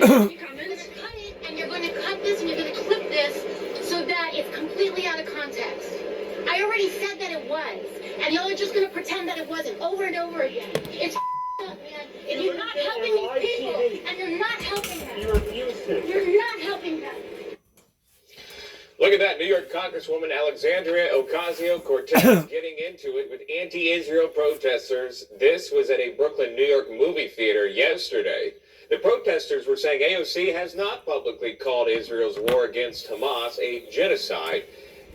cut it, and you're going to cut this, and you're going to clip this so that it's completely out of context. I already said that it was, and y'all are just going to pretend that it wasn't over and over again. It's up, man. If you're not helping these people, and you're not helping them, you're not helping them. Look at that, New York Congresswoman Alexandria Ocasio-Cortez getting into it with anti-Israel protesters. This was at a Brooklyn, New York movie theater yesterday. The protesters were saying AOC has not publicly called Israel's war against Hamas a genocide.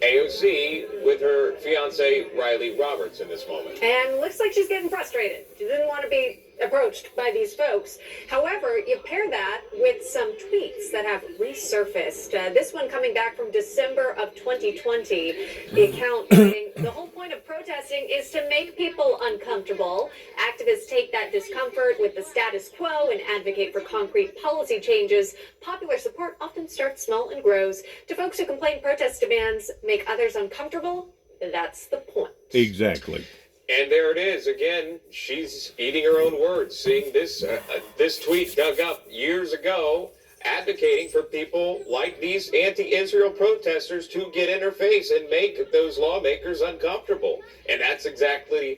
AOC with her fiance Riley Roberts in this moment. And looks like she's getting frustrated. She didn't want to be approached by these folks. However, you pair that with some tweets that have resurfaced. This one coming back from December of 2020. The account saying the whole point of protesting is to make people uncomfortable. Activists take that discomfort with the status quo and advocate for concrete policy changes. Popular support often starts small and grows. To folks who complain protest demands make others uncomfortable, that's the point. Exactly. And there it is again. She's eating her own words. Seeing this tweet dug up years ago, advocating for people like these anti-Israel protesters to get in her face and make those lawmakers uncomfortable. And that's exactly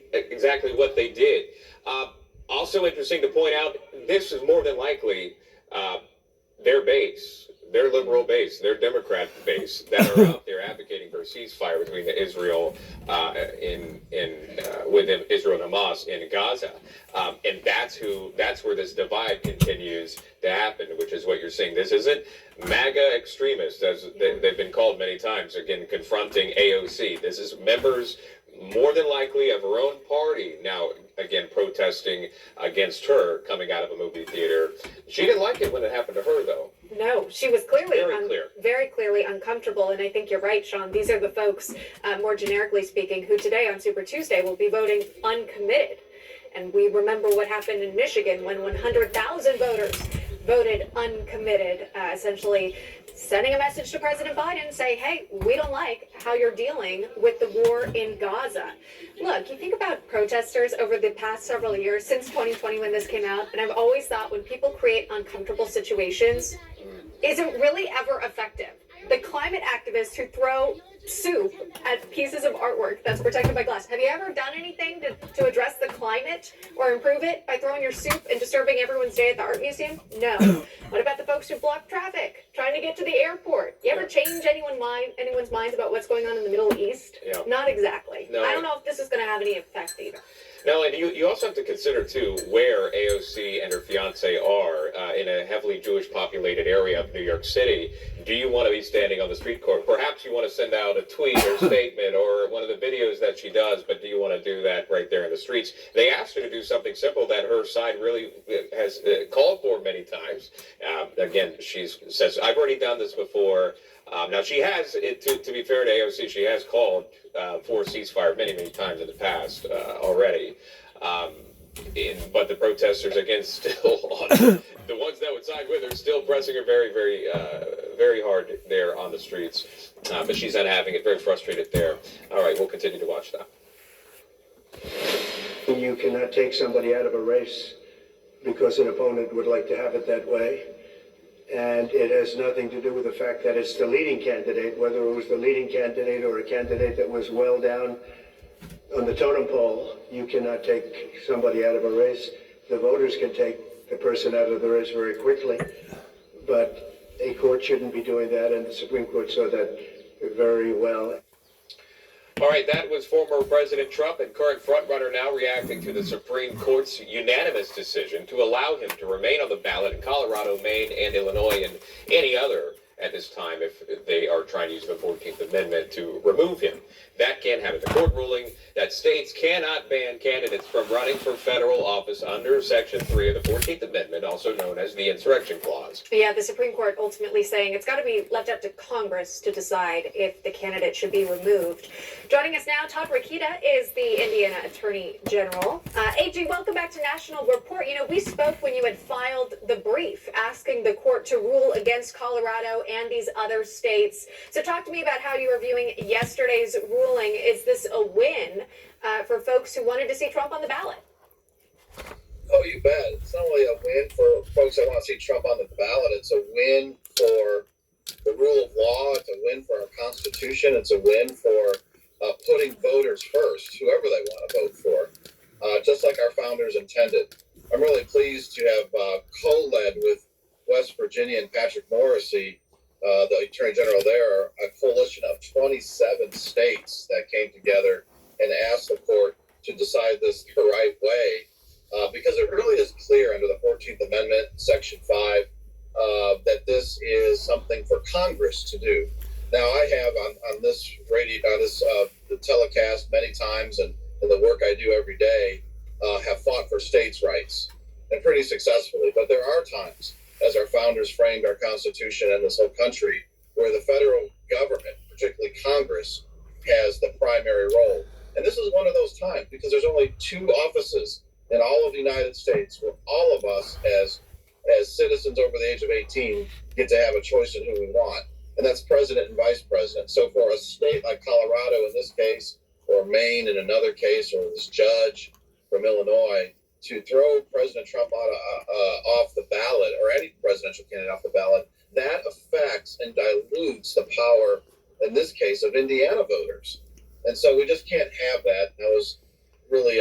what they did. Also interesting to point out, this is more than likely their base. Their liberal base, their Democrat base that are out there advocating for a ceasefire between Israel within Israel and Hamas in Gaza, and that's where this divide continues to happen, which is what you're seeing. This isn't MAGA extremists, as they've been called many times, again confronting AOC. This is members more than likely of her own party now again protesting against her coming out of a movie theater. She didn't like it when it happened to her, though. No, she was clearly very clearly uncomfortable, and I think you're right, Sean. These are the folks, more generically speaking, who today on Super Tuesday will be voting uncommitted. And we remember what happened in Michigan when 100,000 voters voted uncommitted, essentially sending a message to President Biden saying, hey, we don't like how you're dealing with the war in Gaza. Look, you think about protesters over the past several years, since 2020 when this came out, and I've always thought when people create uncomfortable situations, is it really ever effective? The climate activists who throw soup at pieces of artwork that's protected by glass. Have you ever done anything to address the climate or improve it by throwing your soup and disturbing everyone's day at the art museum? No. What about the folks who block traffic, trying to get to the airport? You ever change anyone's minds about what's going on in the Middle East? Yeah. Not exactly. No. I don't know if this is going to have any effect either. No, and you also have to consider, too, where AOC and her fiance are in a heavily Jewish-populated area of New York City. Do you want to be standing on the street corner? Perhaps you want to send out a tweet or statement or one of the videos that she does, but do you want to do that right there in the streets? They asked her to do something simple that her side really has called for many times. Again, she says, I've already done this before. Now, she has, to be fair to AOC, she has called for a ceasefire many, many times in the past already. But the protesters, again, still on the ones that would side with her, still pressing her very, very, very hard there on the streets. But she's not having it, very frustrated there. All right, we'll continue to watch that. You cannot take somebody out of a race because an opponent would like to have it that way. And it has nothing to do with the fact that it's the leading candidate, whether it was the leading candidate or a candidate that was well down on the totem pole. You cannot take somebody out of a race. The voters can take the person out of the race very quickly, but a court shouldn't be doing that, and the Supreme Court saw that very well. All right, that was former President Trump and current frontrunner now reacting to the Supreme Court's unanimous decision to allow him to remain on the ballot in Colorado, Maine, and Illinois, and any other at this time if they are trying to use the 14th Amendment to remove him. That can't happen. The court ruling that states cannot ban candidates from running for federal office under Section 3 of the 14th Amendment, also known as the Insurrection Clause. Yeah, the Supreme Court ultimately saying it's got to be left up to Congress to decide if the candidate should be removed. Joining us now, Todd Rokita is the Indiana Attorney General. AG, welcome back to National Report. You know, we spoke when you had filed the brief asking the court to rule against Colorado and these other states. So talk to me about how you are viewing yesterday's ruling. Is this a win for folks who wanted to see Trump on the ballot? Oh, you bet. It's not only a win for folks that want to see Trump on the ballot, it's a win for the rule of law. It's a win for our Constitution. It's a win for putting voters first, whoever they want to vote for, just like our founders intended. I'm really pleased to have co-led with West Virginia and Patrick Morrissey, the Attorney General there, a coalition of 27 states that came together and asked the court to decide this the right way. Because it really is clear under the 14th Amendment, Section 5, that this is something for Congress to do. Now, I have on this radio, the telecast many times, and in the work I do every day, have fought for states' rights, and pretty successfully. But there are times, as our founders framed our Constitution and this whole country, where the federal government, particularly Congress, has the primary role. And this is one of those times, because there's only two offices in all of the United States where all of us as citizens over the age of 18 get to have a choice in who we want, and that's president and vice president. So for a state like Colorado in this case, or Maine in another case, or this judge from Illinois, to throw President Trump off the ballot, or any presidential candidate off the ballot, that affects and dilutes the power, in this case, of Indiana voters. And so we just can't have that. I was really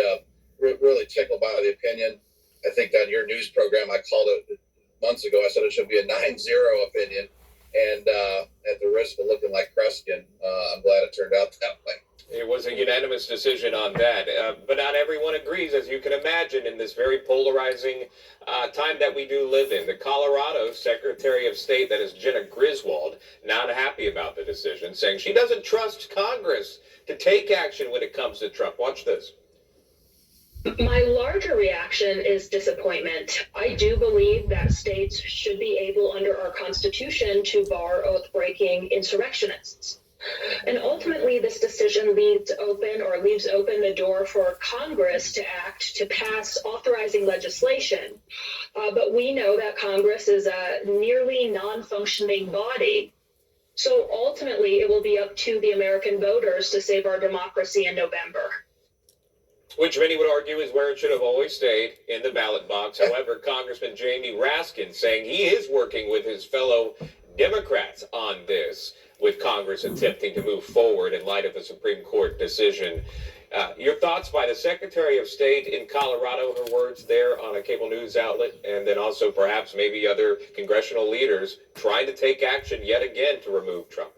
tickled by the opinion. I think on your news program, I called it months ago. I said it should be a 9-0 opinion. And at the risk of looking like Kreskin, I'm glad it turned out that way. It was a unanimous decision on that, but not everyone agrees, as you can imagine, in this very polarizing time that we do live in. The Colorado Secretary of State, that is Jenna Griswold, not happy about the decision, saying she doesn't trust Congress to take action when it comes to Trump. Watch this. My larger reaction is disappointment. I do believe that states should be able, under our Constitution, to bar oath-breaking insurrectionists. And ultimately, this decision leaves open the door for Congress to act, to pass authorizing legislation. But we know that Congress is a nearly non-functioning body. So ultimately, it will be up to the American voters to save our democracy in November. Which many would argue is where it should have always stayed, in the ballot box. However, Congressman Jamie Raskin saying he is working with his fellow Democrats on this, with Congress attempting to move forward in light of a Supreme Court decision. Your thoughts by the Secretary of State in Colorado, her words there on a cable news outlet, and then also perhaps maybe other congressional leaders trying to take action yet again to remove Trump.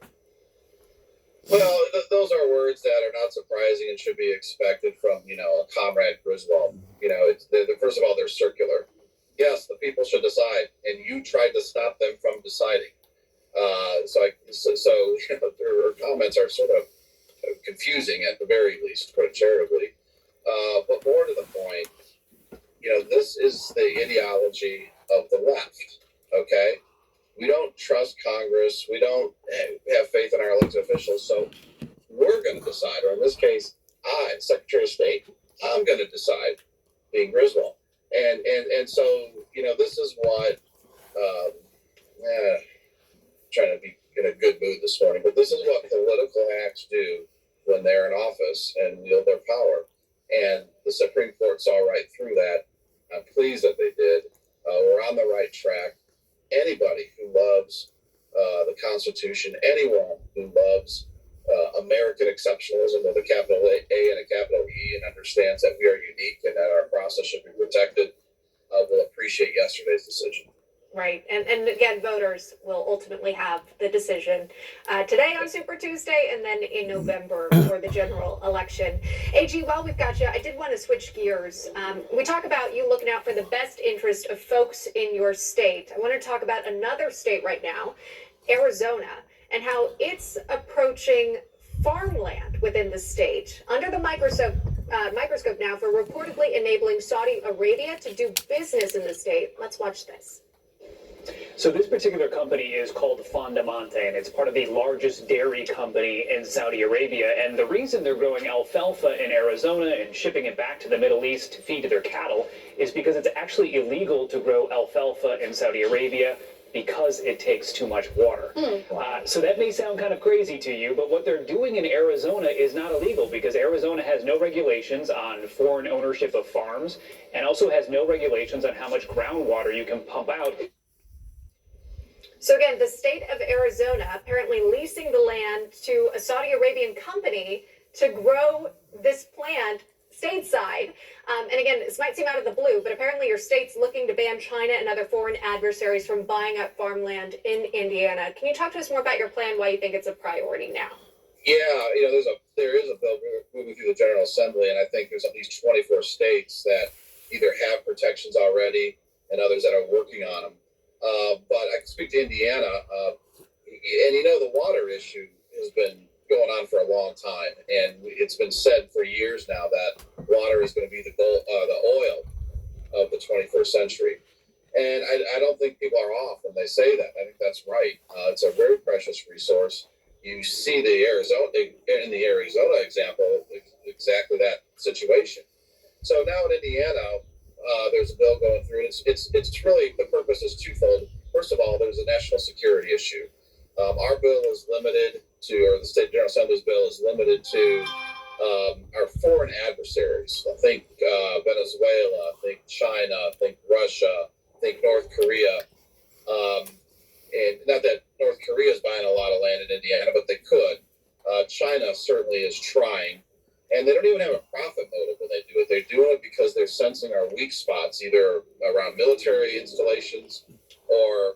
Well, those are words that are not surprising and should be expected from, a comrade Griswold. First of all, they're circular. Yes, the people should decide, and you tried to stop them from deciding. Their comments are sort of confusing at the very least, to put it charitably. But more to the point, this is the ideology of the left, okay? We don't trust Congress. We don't have faith in our elected officials. So we're going to decide, or in this case, I, Secretary of State, I'm going to decide, being Griswold. And so, this is what, trying to be in a good mood this morning, but this is what political acts do when they're in office and wield their power. And the Supreme Court saw right through that. I'm pleased that they did. We're on the right track. Anybody who loves the Constitution, anyone who loves American exceptionalism with a capital A and a capital E, and understands that we are unique and that our process should be protected, will appreciate yesterday's decision. Right. And again, voters will ultimately have the decision today on Super Tuesday and then in November for the general election. AG, while we've got you, I did want to switch gears. We talk about you looking out for the best interest of folks in your state. I want to talk about another state right now, Arizona, and how it's approaching farmland within the state under the microscope now for reportedly enabling Saudi Arabia to do business in the state. Let's watch this. So this particular company is called Fondamonte, and it's part of the largest dairy company in Saudi Arabia. And the reason they're growing alfalfa in Arizona and shipping it back to the Middle East to feed their cattle is because it's actually illegal to grow alfalfa in Saudi Arabia. because it takes too much water. So that may sound kind of crazy to you, but what they're doing in Arizona is not illegal because Arizona has no regulations on foreign ownership of farms and also has no regulations on how much groundwater you can pump out. So again, the state of Arizona apparently leasing the land to a Saudi Arabian company to grow this plant stateside. And again, this might seem out of the blue, but apparently your state's looking to ban China and other foreign adversaries from buying up farmland in Indiana. Can you talk to us more about your plan, why you think it's a priority now? Yeah, there is a bill moving through the General Assembly, and I think there's at least 24 states that either have protections already and others that are working on them. But I can speak to Indiana, and the water issue has been going on for a long time, and it's been said for years now that water is going to be the oil of the 21st century. And I don't think people are off when they say that. I think that's right. It's a very precious resource. You see in the Arizona example, exactly that situation. So now in Indiana, there's a bill going through, and it's really, the purpose is twofold. First of all, there's a national security issue. Our bill is limited to, or the State General Assembly's bill is limited to our foreign adversaries. Think Venezuela, think China, think Russia, think North Korea. And not that North Korea is buying a lot of land in Indiana, but they could. China certainly is trying. And they don't even have a profit motive when they do it. They're doing it because they're sensing our weak spots, either around military installations or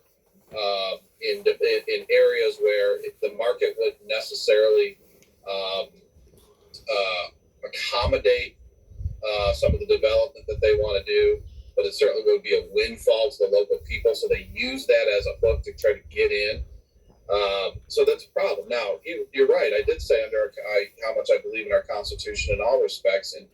in areas where the market wouldn't necessarily accommodate some of the development that they want to do, but it certainly would be a windfall to the local people. So they use that as a hook to try to get in. So that's a problem. Now, you're right. I did say how much I believe in our Constitution in all respects, and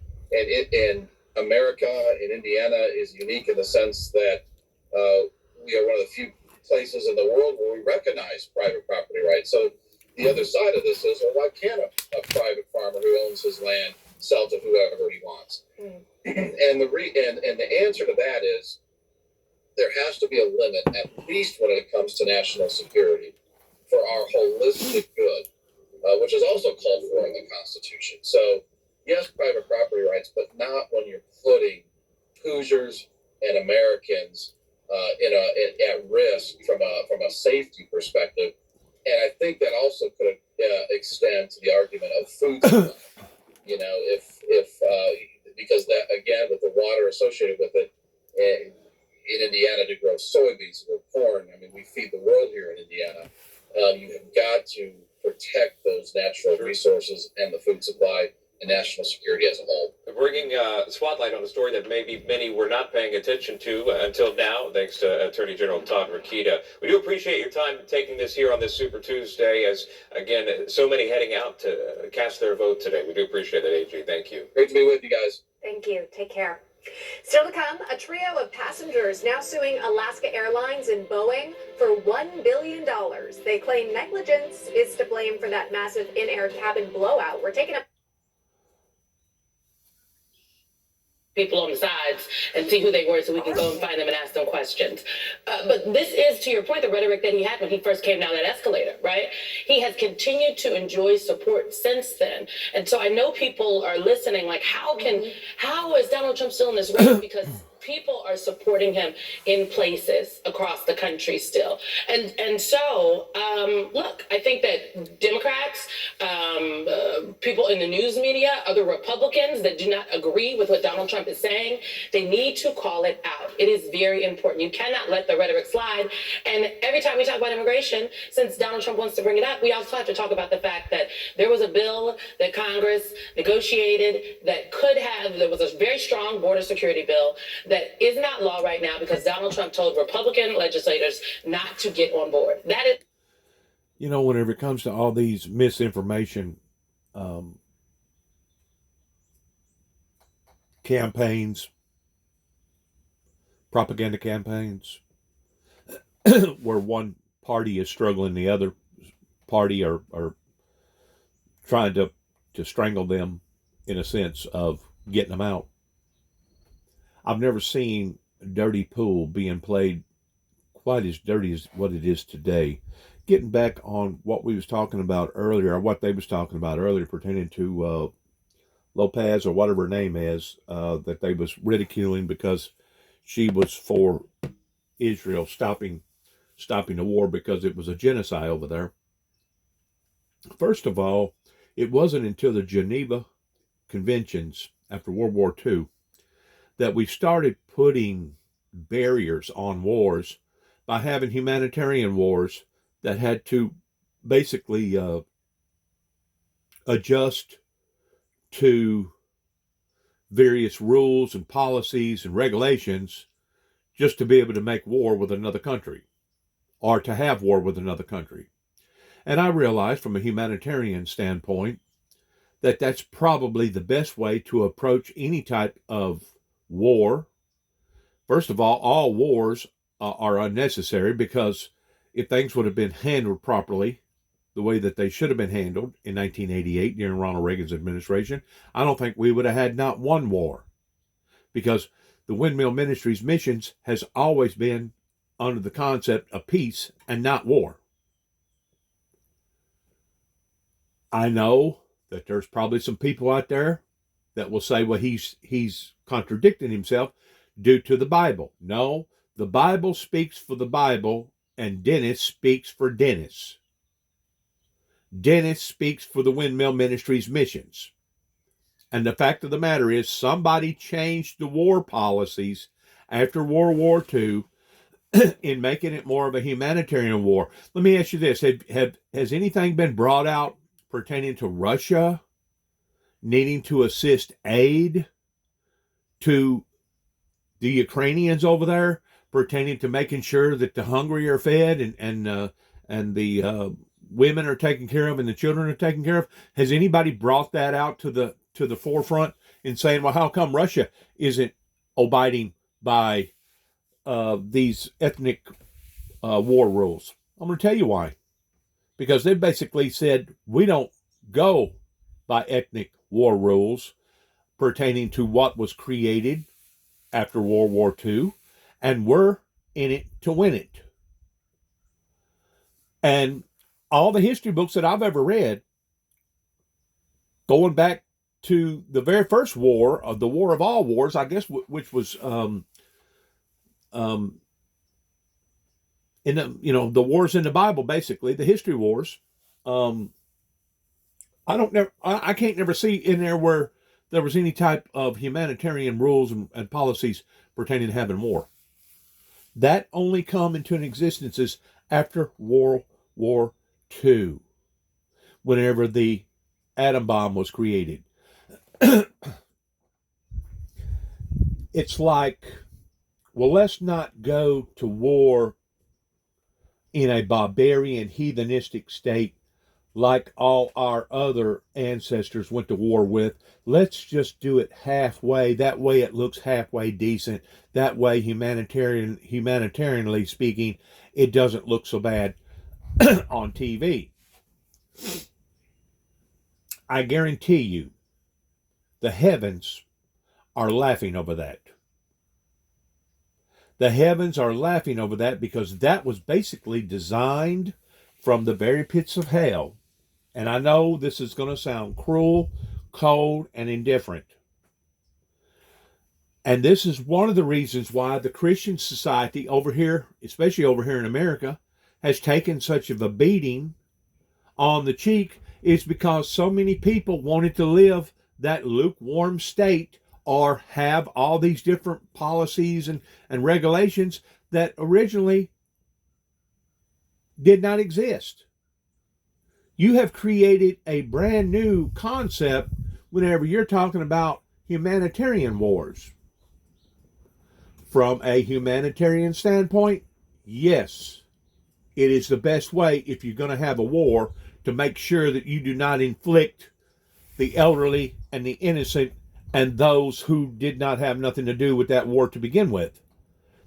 America and Indiana is unique in the sense that we are one of the few places in the world where we recognize private property rights. So the other side of this is, well, why can't a private farmer who owns his land sell to whoever he wants? And the answer to that is there has to be a limit, at least when it comes to national security, for our holistic good, which is also called for in the Constitution. So, yes, private property rights, but not when you're putting Hoosiers and Americans at risk from a safety perspective. And I think that also could extend to the argument of food supply. Because that, again, with the water associated with it, in Indiana to grow soybeans or corn, I mean, we feed the world here in Indiana. You have got to protect those natural resources and the food supply and national security as a whole. Bringing spotlight on a story that maybe many were not paying attention to until now, thanks to Attorney General Todd Rokita. We do appreciate your time taking this here on this Super Tuesday, as, again, so many heading out to cast their vote today. We do appreciate that, AG. Thank you. Great to be with you guys. Thank you. Take care. Still to come, a trio of passengers now suing Alaska Airlines and Boeing for $1 billion. They claim negligence is to blame for that massive in-air cabin blowout. We're taking a people on the sides and see who they were so we can go and find them and ask them questions. But this is, to your point, the rhetoric that he had when he first came down that escalator, right? He has continued to enjoy support since then. And so I know people are listening like, how is Donald Trump still in this race? Because people are supporting him in places across the country still. And so, look, I think that Democrats, people in the news media, other Republicans that do not agree with what Donald Trump is saying, they need to call it out. It is very important. You cannot let the rhetoric slide. And every time we talk about immigration, since Donald Trump wants to bring it up, we also have to talk about the fact that there was a bill that Congress negotiated that there was a very strong border security bill that is not law right now because Donald Trump told Republican legislators not to get on board. That is, whenever it comes to all these misinformation campaigns, propaganda campaigns, where one party is struggling, the other party are trying to strangle them in a sense of getting them out. I've never seen Dirty Pool being played quite as dirty as what it is today. Getting back on what we was talking about earlier, or what they was talking about earlier, pertaining to Lopez or whatever her name is, that they was ridiculing because she was for Israel stopping the war because it was a genocide over there. First of all, it wasn't until the Geneva Conventions after World War II that we started putting barriers on wars by having humanitarian wars that had to basically adjust to various rules and policies and regulations just to be able to make war with another country or to have war with another country. And I realized from a humanitarian standpoint that that's probably the best way to approach any type of war. First of all wars are unnecessary, because if things would have been handled properly, the way that they should have been handled in 1988 during Ronald Reagan's administration, I don't think we would have had not one war. Because the Windmill Ministries missions has always been under the concept of peace and not war. I know that there's probably some people out there that will say, well, he's contradicting himself due to the Bible. No, the Bible speaks for the Bible, and Dennis speaks for Dennis. Dennis speaks for the Windmill Ministries missions. And the fact of the matter is, somebody changed the war policies after World War II in making it more of a humanitarian war. Let me ask you this. Has anything been brought out pertaining to Russia needing to assist aid to the Ukrainians over there, pertaining to making sure that the hungry are fed and the women are taken care of and the children are taken care of? Has anybody brought that out to the forefront in saying, well, how come Russia isn't abiding by these ethnic war rules? I'm going to tell you why. Because they basically said, we don't go by ethnic war rules pertaining to what was created after World War II, and we're in it to win it. And all the history books that I've ever read, going back to the very first war, of the War of All Wars, I guess, which was in the wars in the Bible, basically the history wars. I can't never see in there where there was any type of humanitarian rules and policies pertaining to having war. That only come into an existence after World War II, whenever the atom bomb was created. It's like, well, let's not go to war in a barbarian, heathenistic state like all our other ancestors went to war with. Let's just do it halfway. That way it looks halfway decent. That way, humanitarianly speaking, it doesn't look so bad on TV. I guarantee you, the heavens are laughing over that. The heavens are laughing over that, because that was basically designed from the very pits of hell. And I know this is going to sound cruel, cold, and indifferent. And this is one of the reasons why the Christian society over here, especially over here in America, has taken such of a beating on the cheek, is because so many people wanted to live that lukewarm state, or have all these different policies and regulations that originally did not exist. You have created a brand new concept whenever you're talking about humanitarian wars. From a humanitarian standpoint, yes, it is the best way, if you're going to have a war, to make sure that you do not inflict the elderly and the innocent and those who did not have nothing to do with that war to begin with.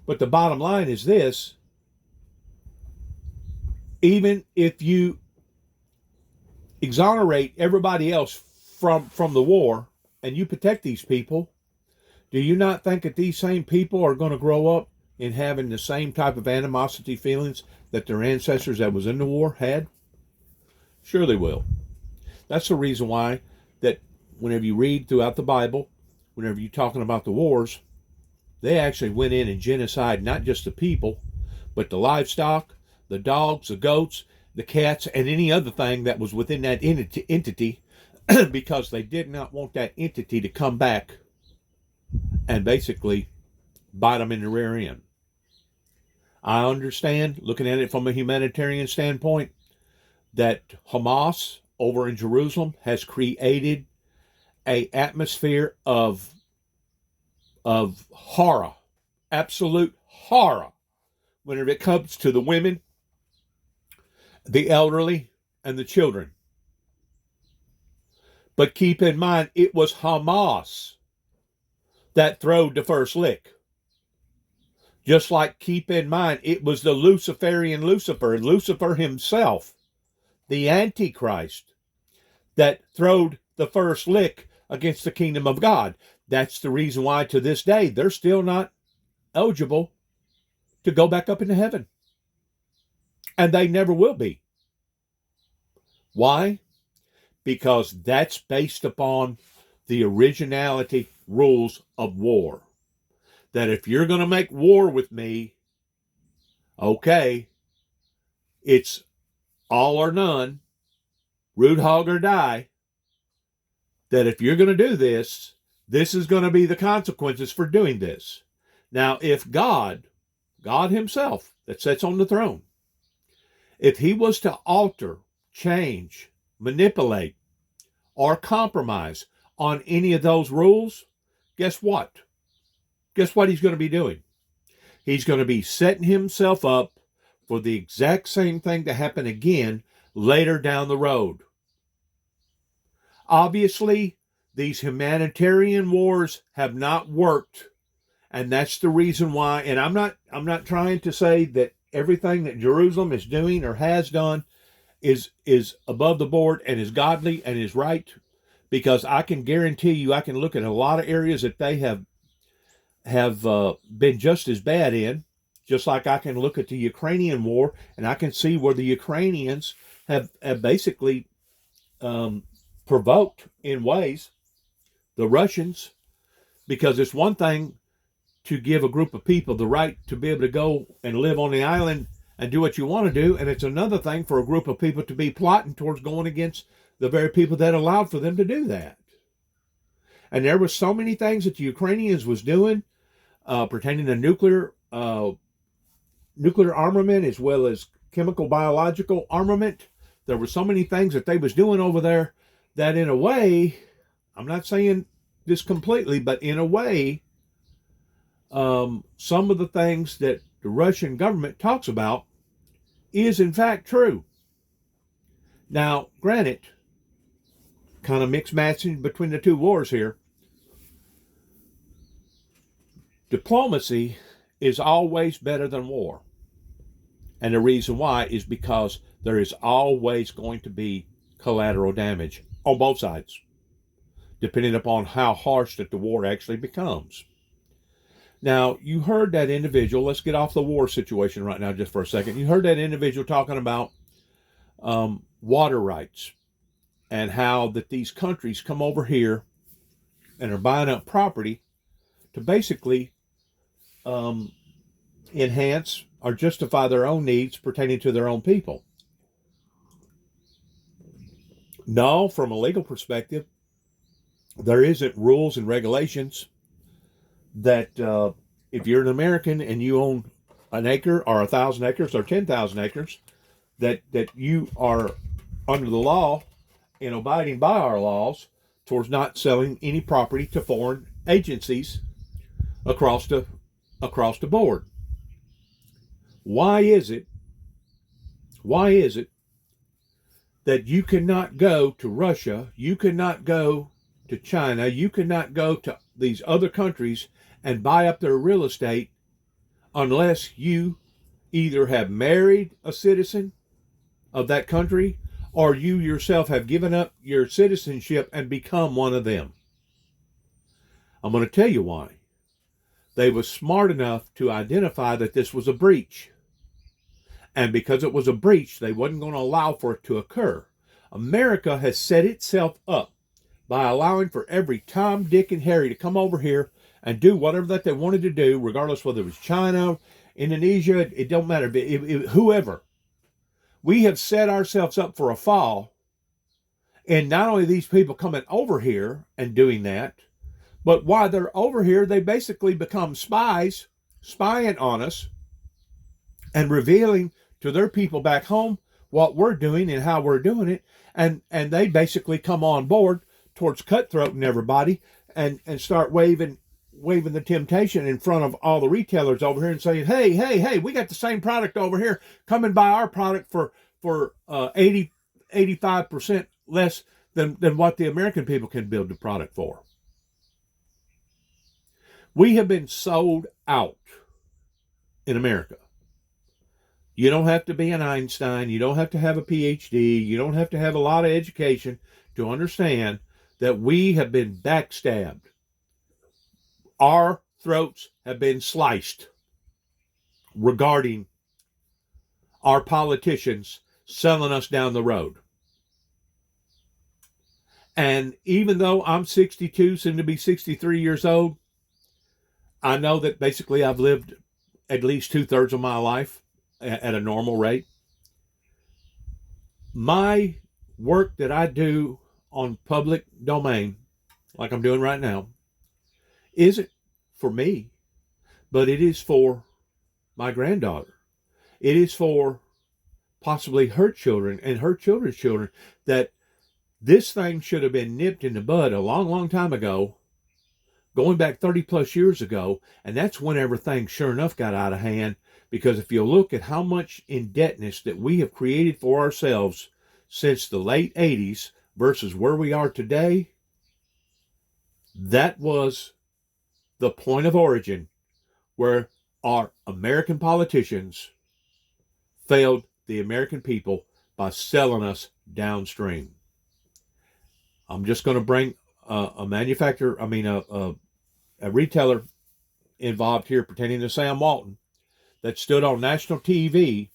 But the bottom line is this: even if you exonerate everybody else from the war and you protect these people, do you not think that these same people are going to grow up in having the same type of animosity feelings that their ancestors that was in the war had? Sure they will. That's the reason why that whenever you read throughout the Bible, whenever you're talking about the wars, they actually went in and genocide not just the people, but the livestock, the dogs, the goats, the cats, and any other thing that was within that entity because they did not want that entity to come back and basically bite them in the rear end. I understand, looking at it from a humanitarian standpoint, that Hamas over in Jerusalem has created an atmosphere of horror, absolute horror, whenever it comes to the women, the elderly, and the children. But keep in mind, it was Hamas that throwed the first lick. Just like keep in mind, it was the Luciferian Lucifer himself, the Antichrist, that throwed the first lick against the kingdom of God. That's the reason why to this day they're still not eligible to go back up into heaven. And they never will be. Why? Because that's based upon the originality rules of war. That if you're going to make war with me, okay, it's all or none, root hog or die. That if you're going to do this, this is going to be the consequences for doing this. Now, if God himself that sits on the throne, if he was to alter, change, manipulate, or compromise on any of those rules, guess what? Guess what he's going to be doing? He's going to be setting himself up for the exact same thing to happen again later down the road. Obviously, these humanitarian wars have not worked, and that's the reason why. And I'm not trying to say that everything that Jerusalem is doing or has done is above the board and is godly and is right, because I can guarantee you, I can look at a lot of areas that they have been just as bad in, just like I can look at the Ukrainian war and I can see where the Ukrainians have basically provoked in ways the Russians, because it's one thing to give a group of people the right to be able to go and live on the island and do what you want to do, and it's another thing for a group of people to be plotting towards going against the very people that allowed for them to do that. And there were so many things that the Ukrainians was doing pertaining to nuclear armament as well as chemical biological armament. There were so many things that they was doing over there that in a way, I'm not saying this completely, but in a way, some of the things that the Russian government talks about is in fact true. Now, granted, kind of mixed matching between the two wars here. Diplomacy is always better than war. And the reason why is because there is always going to be collateral damage on both sides, depending upon how harsh that the war actually becomes. Now, you heard that individual, let's get off the war situation right now just for a second. You heard that individual talking about water rights and how that these countries come over here and are buying up property to basically enhance or justify their own needs pertaining to their own people. No, from a legal perspective, there isn't rules and regulations that if you're an American and you own an acre or 1,000 acres or 10,000 acres, that you are under the law and abiding by our laws towards not selling any property to foreign agencies across the board. Why is it that you cannot go to Russia, you cannot go to China, you cannot go to these other countries and buy up their real estate unless you either have married a citizen of that country or you yourself have given up your citizenship and become one of them? I'm going to tell you why. they was smart enough to identify that this was a breach. And because it was a breach, they wasn't going to allow for it to occur. America has set itself up by allowing for every Tom, Dick, and Harry to come over here and do whatever that they wanted to do, regardless whether it was China, Indonesia, it don't matter, whoever. We have set ourselves up for a fall. And not only these people coming over here and doing that, but while they're over here, they basically become spies, spying on us and revealing to their people back home what we're doing and how we're doing it. And they basically come on board towards cutthroating everybody and start waving the temptation in front of all the retailers over here and saying, hey, we got the same product over here. Come and buy our product for 85% less than what the American people can build the product for. We have been sold out in America. You don't have to be an Einstein. You don't have to have a PhD. You don't have to have a lot of education to understand that we have been backstabbed. Our throats have been sliced regarding our politicians selling us down the road. And even though I'm 62, soon to be 63 years old, I know that basically I've lived at least 2/3 of my life at a normal rate. My work that I do on public domain, like I'm doing right now, isn't for me, but it is for my granddaughter. It is for possibly her children and her children's children, that this thing should have been nipped in the bud a long, long time ago, going back 30 plus years ago. And that's whenever things sure enough got out of hand. Because if you look at how much indebtedness that we have created for ourselves since the late 80s versus where we are today, that was the point of origin where our American politicians failed the American people by selling us downstream. I'm just going to bring a retailer involved here pertaining to Sam Walton that stood on national TV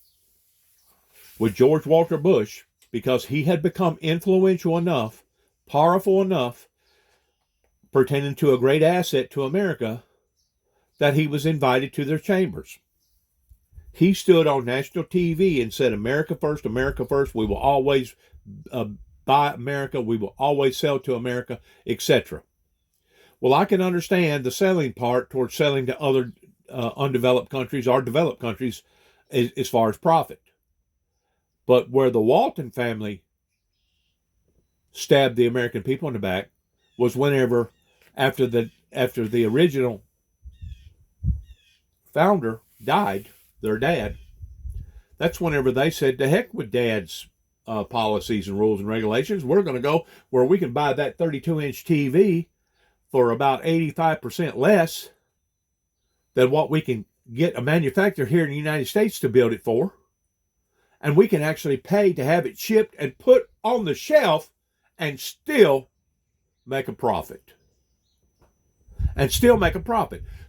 with George Walter Bush because he had become influential enough, powerful enough, pertaining to a great asset to America, that he was invited to their chambers. He stood on national TV and said, America first, we will always buy America, we will always sell to America, etc. Well, I can understand the selling part towards selling to other undeveloped countries or developed countries as far as profit. But where the Walton family stabbed the American people in the back was whenever, after the original founder died, their dad, that's whenever they said, to heck with Dad's policies and rules and regulations. We're going to go where we can buy that 32-inch TV for about 85% less than what we can get a manufacturer here in the United States to build it for. And we can actually pay to have it shipped and put on the shelf and still make a profit.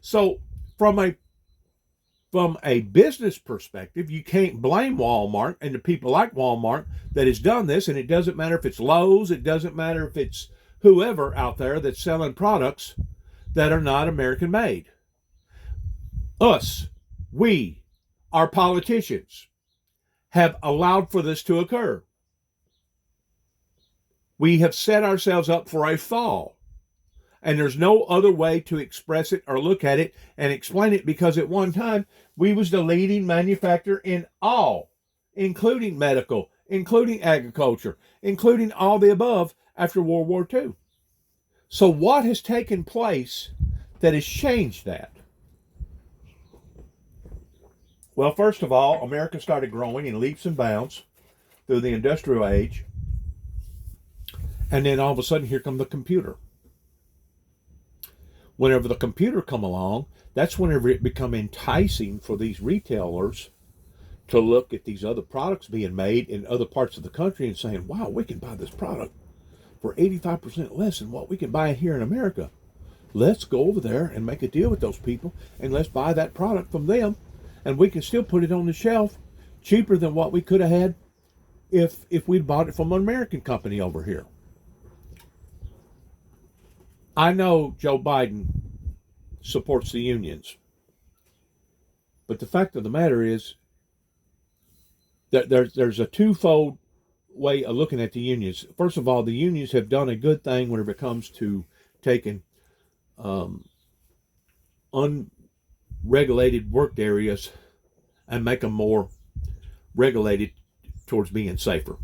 So from a business perspective, you can't blame Walmart and the people like Walmart that has done this. And it doesn't matter if it's Lowe's, it doesn't matter if it's whoever out there that's selling products that are not American made. Our politicians, have allowed for this to occur. We have set ourselves up for a fall. And there's no other way to express it or look at it and explain it, because at one time we was the leading manufacturer in all, including medical, including agriculture, including all the above after World War II. So what has taken place that has changed that? Well, first of all, America started growing in leaps and bounds through the industrial age. And then all of a sudden, here comes the computer. Whenever the computer come along, that's whenever it become enticing for these retailers to look at these other products being made in other parts of the country and saying, wow, we can buy this product for 85% less than what we can buy here in America. let's go over there and make a deal with those people, and let's buy that product from them, and we can still put it on the shelf cheaper than what we could have had if we'd bought it from an American company over here. I know Joe Biden supports the unions, but the fact of the matter is that there's a twofold way of looking at the unions. First of all, the unions have done a good thing whenever it comes to taking unregulated work areas and make them more regulated towards being safer.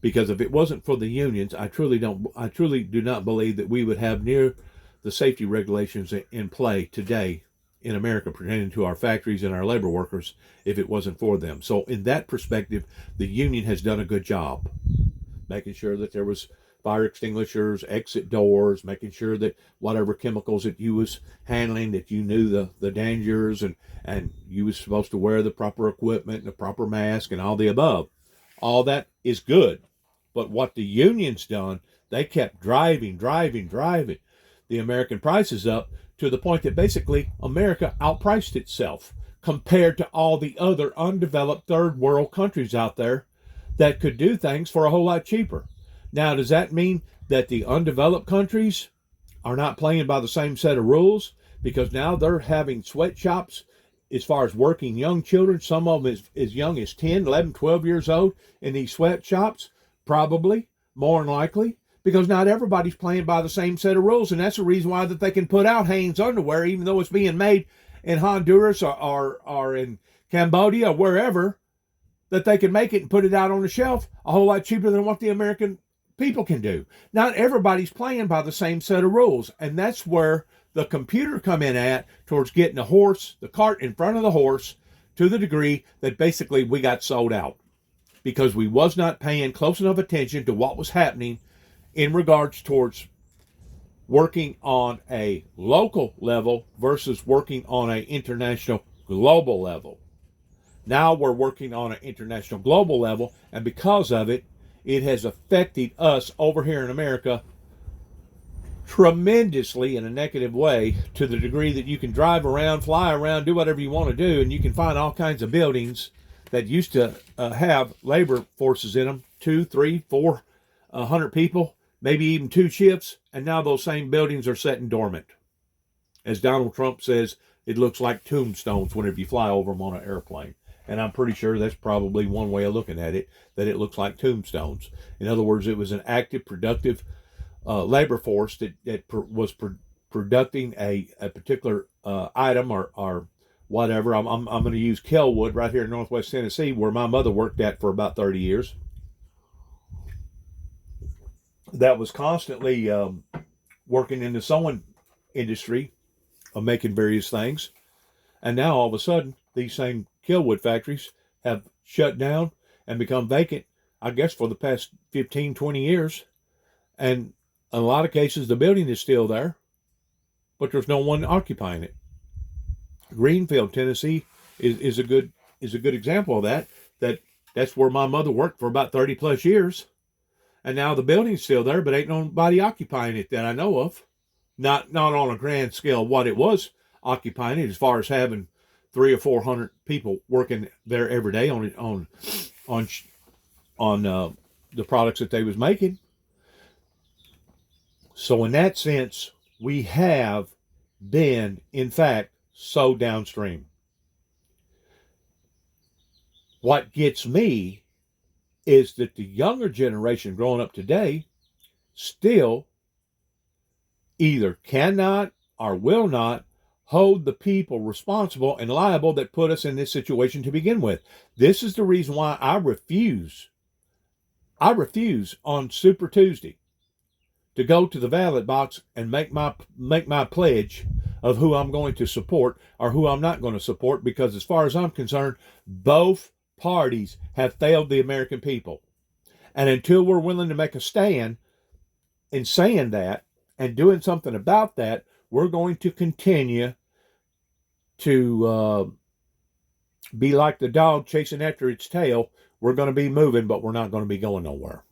Because if it wasn't for the unions, I truly do not believe that we would have near the safety regulations in play today in America pertaining to our factories and our labor workers if it wasn't for them. So in that perspective, the union has done a good job making sure that there was fire extinguishers, exit doors, making sure that whatever chemicals that you was handling, that you knew the dangers, and you was supposed to wear the proper equipment and the proper mask and all the above. All that is good. But what the union's done, they kept driving the American prices up to the point that basically America outpriced itself compared to all the other undeveloped third world countries out there that could do things for a whole lot cheaper. Now, does that mean that the undeveloped countries are not playing by the same set of rules? Because now they're having sweatshops as far as working young children, some of them as young as 10, 11, 12 years old in these sweatshops? Probably, more than likely, because not everybody's playing by the same set of rules, and that's the reason why that they can put out Hanes underwear, even though it's being made in Honduras or in Cambodia or wherever, that they can make it and put it out on the shelf a whole lot cheaper than what the American people can do. Not everybody's playing by the same set of rules, and that's where the computer come in at towards getting the cart in front of the horse to the degree that basically we got sold out because we was not paying close enough attention to what was happening in regards towards working on a local level versus working on an international global level. Now we're working on an international global level, and because of it, it has affected us over here in America tremendously in a negative way, to the degree that you can drive around, fly around, do whatever you want to do, and you can find all kinds of buildings that used to have labor forces in them, 2, 3, 400 people, maybe even 2 shifts, and now those same buildings are sitting dormant. As Donald Trump says, it looks like tombstones whenever you fly over them on an airplane. And I'm pretty sure that's probably one way of looking at it, that it looks like tombstones. In other words, it was an active, productive labor force that was producing a particular item or whatever. I'm going to use Kelwood right here in Northwest Tennessee, where my mother worked at for about 30 years. That was constantly working in the sewing industry of making various things. And now all of a sudden, these same Kelwood factories have shut down and become vacant, I guess, for the past 15, 20 years. And in a lot of cases, the building is still there, but there's no one occupying it. Greenfield, Tennessee is a good example of that. That's where my mother worked for about 30 plus years. And now the building's still there, but ain't nobody occupying it that I know of. Not on a grand scale what it was occupying it, as far as having 300 or 400 people working there every day on the products that they was making. So in that sense, we have been, in fact, so downstream. What gets me is that the younger generation growing up today still either cannot or will not hold the people responsible and liable that put us in this situation to begin with. This is the reason why I refuse on Super Tuesday to go to the ballot box and make my pledge of who I'm going to support or who I'm not going to support, because as far as I'm concerned, both parties have failed the American people. And until we're willing to make a stand in saying that and doing something about that, we're going to continue to be like the dog chasing after its tail. We're going to be moving, but we're not going to be going nowhere.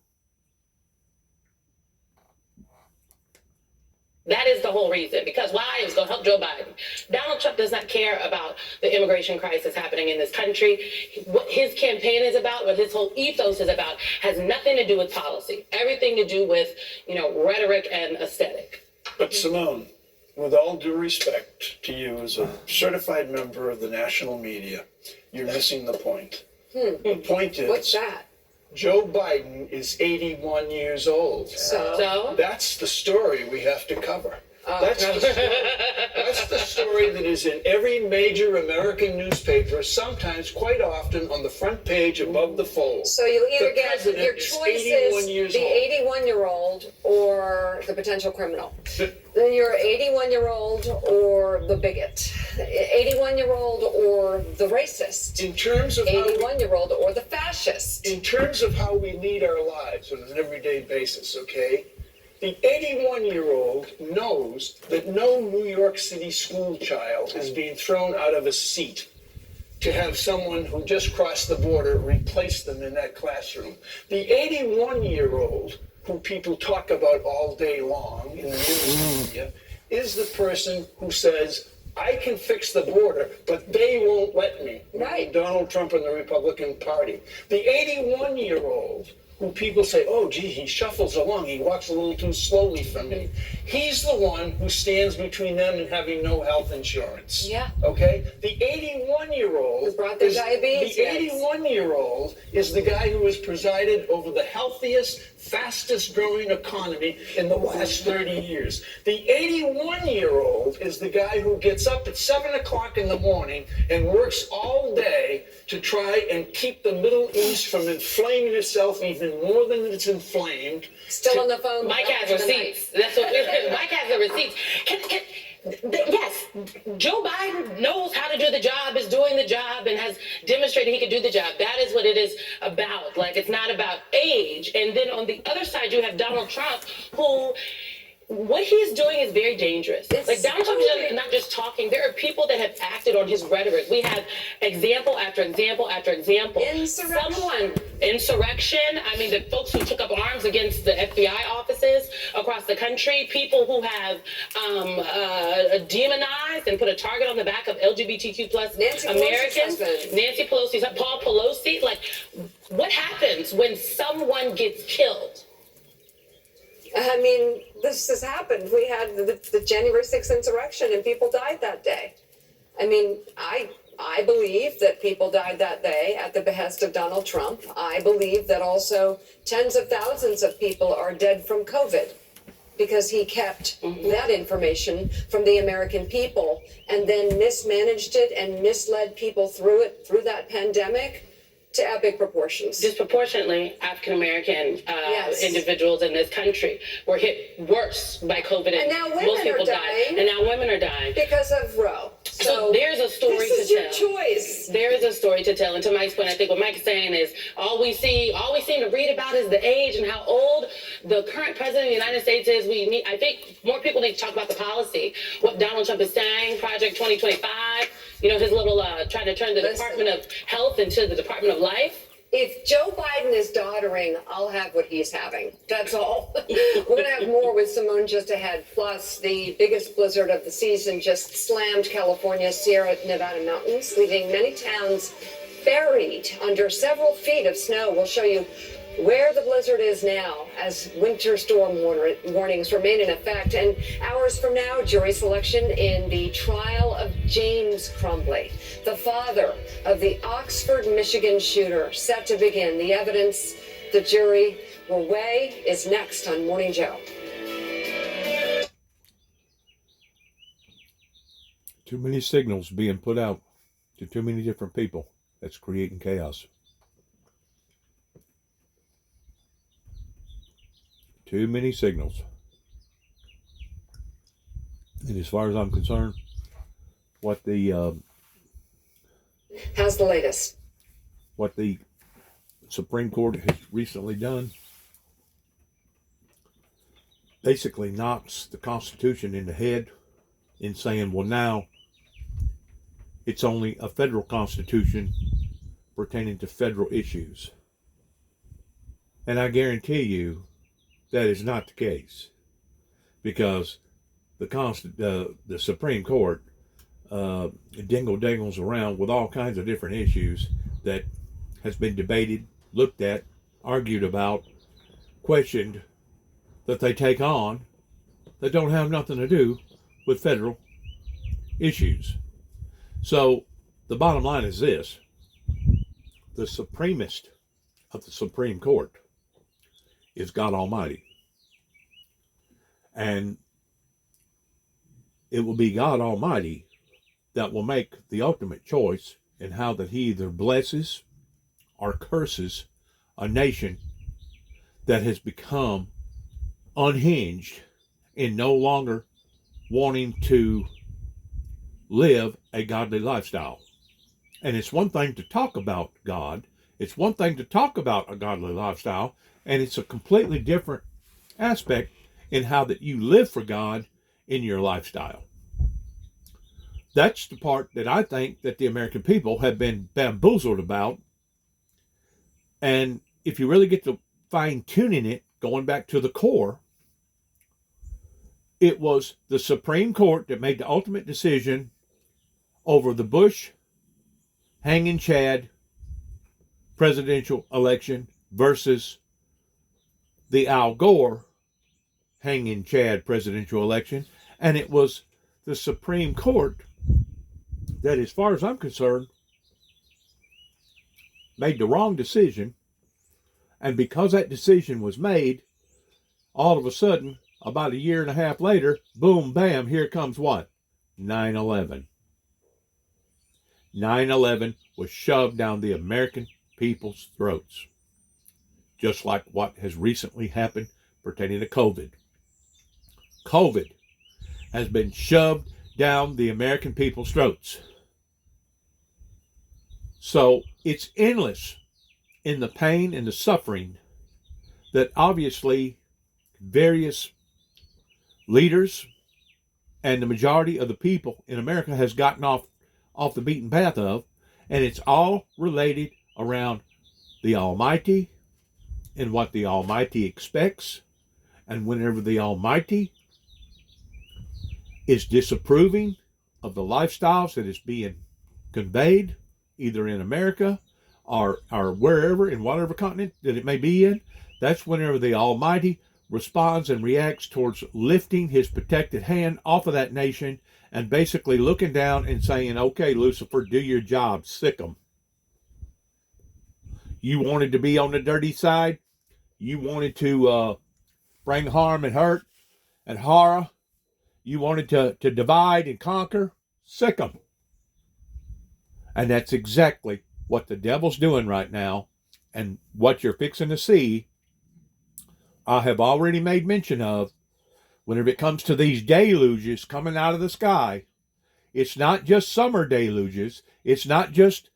That is the whole reason. Because why? It was going to help Joe Biden. Donald Trump does not care about the immigration crisis happening in this country. What his campaign is about, what his whole ethos is about, has nothing to do with policy. Everything to do with, rhetoric and aesthetic. But Simone, with all due respect to you as a certified member of the national media, you're missing the point. The point is, What's that? Joe Biden is 81 years old. So? That's the story we have to cover. Oh. That's the story that is in every major American newspaper, sometimes quite often on the front page above the fold. So you'll either The get president your is choice 81 is years the old. 81-year-old or the potential criminal. Then you're 81-year-old or the bigot. 81-year-old or the racist. In terms of 81-year-old or the fascist. in terms of how we lead our lives on an everyday basis, okay? The 81-year-old knows that no New York City school child is being thrown out of a seat to have someone who just crossed the border replace them in that classroom. The 81-year-old, who people talk about all day long in the news media, is the person who says, I can fix the border, but they won't let me. Right. Donald Trump and the Republican Party. The 81-year-old, who people say, oh, gee, he shuffles along, he walks a little too slowly for me. He's the one who stands between them and having no health insurance. Yeah. Okay? The 81-year-old... Who brought their diabetes The meds. 81-year-old is the guy who has presided over the healthiest, fastest growing economy in the last 30 years. The 81-year-old is the guy who gets up at 7 o'clock in the morning and works all day to try and keep the Middle East from inflaming itself even more than it's inflamed. Still on the phone. Mike has after the receipts. That's what Mike has the receipts. Yes, Joe Biden knows how to do the job, is doing the job, and has demonstrated he can do the job. That is what it is about. Like, it's not about age. And then on the other side, you have Donald Trump, who... what he's doing is very dangerous. Like, Donald Trump is not just talking. There are people that have acted on his rhetoric. We have example after example after example. Insurrection. I mean, the folks who took up arms against the FBI offices across the country, people who have demonized and put a target on the back of LGBTQ plus Americans. Nancy Pelosi, Paul Pelosi. Like, what happens when someone gets killed? I mean, this has happened. We had the January 6th insurrection and people died that day. I mean, I believe that people died that day at the behest of Donald Trump. I believe that also tens of thousands of people are dead from COVID because he kept that information from the American people and then mismanaged it and misled people through that pandemic to epic proportions. Disproportionately, African-American individuals in this country were hit worse by COVID. And now women most people are dying. And now women are dying. Because of Roe. So there's a story to tell. This is your choice. There is a story to tell. And to Mike's point, I think what Mike's saying is all we seem to read about is the age and how old the current president of the United States is. I think more people need to talk about the policy. What Donald Trump is saying, Project 2025, his little trying to turn the Department of Health into the Department of Life. If Joe Biden is doddering, I'll have what he's having. That's all. We're going to have more with Simone just ahead. Plus, the biggest blizzard of the season just slammed California's Sierra Nevada mountains, leaving many towns buried under several feet of snow. We'll show you where the blizzard is now as winter storm warnings remain in effect. And hours from now, jury selection in the trial of James Crumbley, the father of the Oxford, Michigan shooter, set to begin. The evidence the jury will weigh is next on Morning Joe. Too many signals being put out to too many different people. That's creating chaos. Too many signals. And as far as I'm concerned, what the How's the latest? What the Supreme Court has recently done basically knocks the Constitution in the head in saying, well, now it's only a federal Constitution pertaining to federal issues. And I guarantee you that is not the case, because the Supreme Court dingle-dangles around with all kinds of different issues that has been debated, looked at, argued about, questioned, that they take on that don't have nothing to do with federal issues. So the bottom line is this: the supremest of the Supreme Court is God Almighty. And it will be God Almighty that will make the ultimate choice in how that he either blesses or curses a nation that has become unhinged in no longer wanting to live a godly lifestyle. And it's one thing to talk about God, it's one thing to talk about a godly lifestyle, and it's a completely different aspect in how that you live for God in your lifestyle. That's the part that I think that the American people have been bamboozled about. And if you really get to fine-tuning it, going back to the core, it was the Supreme Court that made the ultimate decision over the Bush hanging Chad presidential election versus the Al Gore hanging Chad presidential election. And it was the Supreme Court that, as far as I'm concerned, made the wrong decision. And because that decision was made, all of a sudden, about a year and a half later, boom, bam, here comes what? 9/11. 9/11 was shoved down the American people's throats. Just like what has recently happened pertaining to COVID. COVID has been shoved down the American people's throats. So it's endless in the pain and the suffering that obviously various leaders and the majority of the people in America has gotten off the beaten path of, and it's all related around the Almighty and what the Almighty expects. And whenever the Almighty is disapproving of the lifestyles that is being conveyed, either in America or wherever, in whatever continent that it may be in, that's whenever the Almighty responds and reacts towards lifting his protected hand off of that nation and basically looking down and saying, okay, Lucifer, do your job, sick 'em. You wanted to be on the dirty side. You wanted to bring harm and hurt and horror. You wanted to divide and conquer, sick 'em. And that's exactly what the devil's doing right now. And what you're fixing to see, I have already made mention of, whenever it comes to these deluges coming out of the sky. It's not just summer deluges. It's not just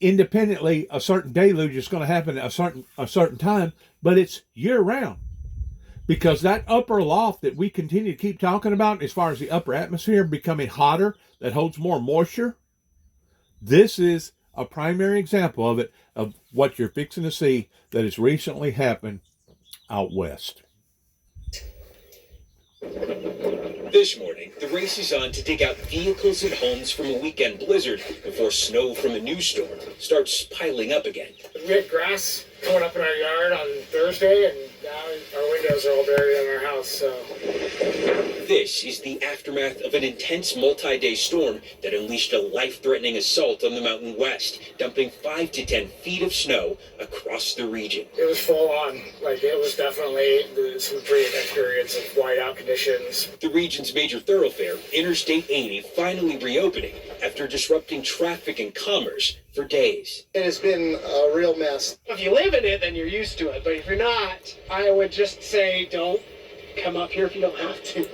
independently a certain deluge is going to happen at a certain time, but it's year round. Because that upper loft that we continue to keep talking about, as far as the upper atmosphere becoming hotter, that holds more moisture, this is a primary example of it, of what you're fixing to see that has recently happened out west. This morning, the race is on to dig out vehicles and homes from a weekend blizzard before snow from a new storm starts piling up again. We had grass coming up in our yard on Thursday, and now our windows are all buried in our house, so. This is the aftermath of an intense multi-day storm that unleashed a life-threatening assault on the Mountain West, dumping 5 to 10 feet of snow across the region. It was full on. It was definitely some pretty intense periods of whiteout conditions. The region's major thoroughfare, Interstate 80, finally reopening after disrupting traffic and commerce for days. It has been a real mess. If you live in it, then you're used to it. But if you're not, I would just say don't come up here if you don't have to.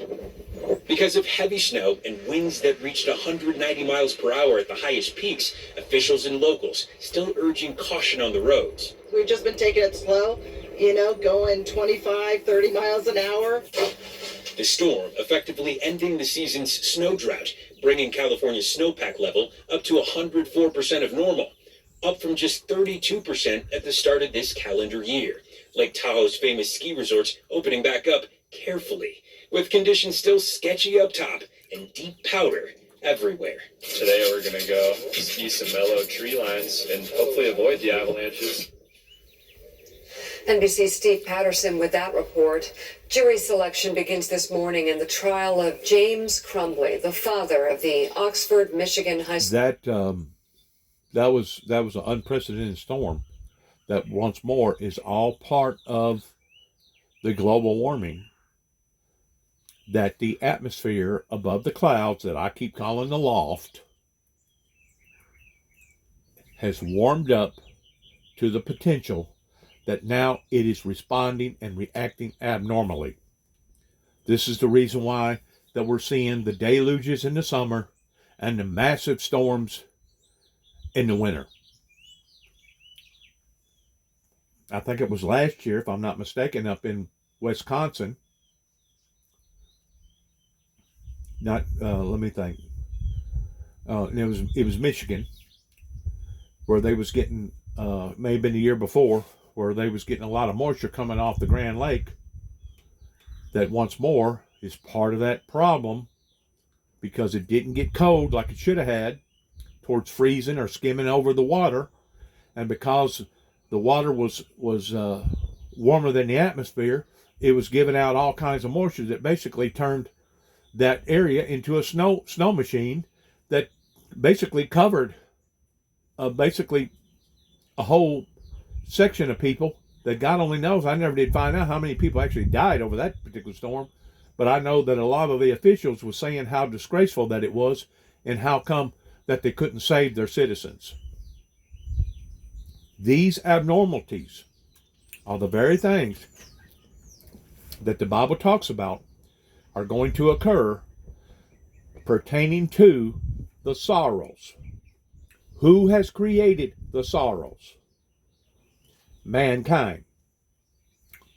Because of heavy snow and winds that reached 190 miles per hour at the highest peaks, officials and locals still urging caution on the roads. We've just been taking it slow, going 25, 30 miles an hour. The storm effectively ending the season's snow drought, bringing California's snowpack level up to 104% of normal, up from just 32% at the start of this calendar year. Lake Tahoe's famous ski resorts opening back up carefully. with conditions still sketchy up top and deep powder everywhere. Today we're going to go ski some mellow tree lines and hopefully avoid the avalanches. NBC's Steve Patterson with that report. Jury selection begins this morning in the trial of James Crumbly, the father of the Oxford, Michigan high school. That was an unprecedented storm. That once more is all part of the global warming. That the atmosphere above the clouds that I keep calling the loft has warmed up to the potential that now it is responding and reacting abnormally. This is the reason why that we're seeing the deluges in the summer and the massive storms in the winter. I think it was last year, if I'm not mistaken, up in Wisconsin. Let me think. It was Michigan, where they was getting, may have been the year before, where they was getting a lot of moisture coming off the Grand Lake. That once more is part of that problem, because it didn't get cold like it should have had, towards freezing or skimming over the water, and because the water was warmer than the atmosphere, it was giving out all kinds of moisture that basically turned that area into a snow machine that basically covered basically a whole section of people that God only knows. I never did find out how many people actually died over that particular storm, but I know that a lot of the officials were saying how disgraceful that it was and how come that they couldn't save their citizens. These abnormalities are the very things that the Bible talks about are going to occur pertaining to the sorrows. Who has created the sorrows? Mankind.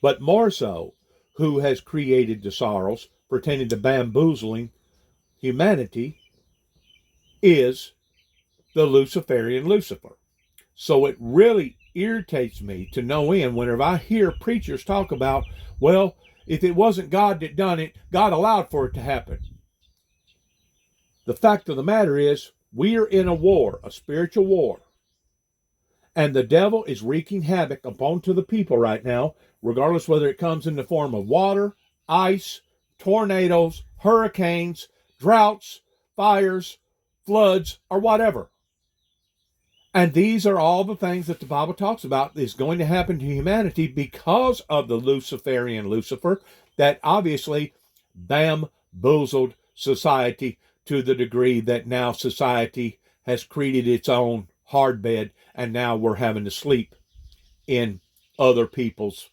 But more so, who has created the sorrows pertaining to bamboozling humanity is the Luciferian Lucifer. So it really irritates me to no end whenever I hear preachers talk about, well, if it wasn't God that done it, God allowed for it to happen. The fact of the matter is, we are in a war, a spiritual war. And the devil is wreaking havoc upon to the people right now, regardless whether it comes in the form of water, ice, tornadoes, hurricanes, droughts, fires, floods, or whatever. And these are all the things that the Bible talks about is going to happen to humanity because of the Luciferian Lucifer that obviously bamboozled society to the degree that now society has created its own hard bed, and now we're having to sleep in other people's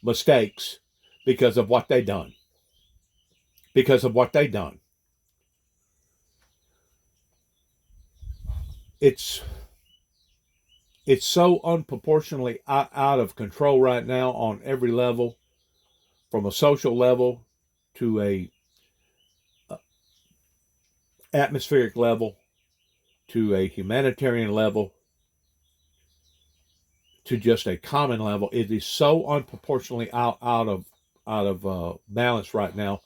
mistakes because of what they done. Because of what they done. It's so unproportionately out of control right now on every level, from a social level to a atmospheric level to a humanitarian level to just a common level. It is so unproportionately out of balance right now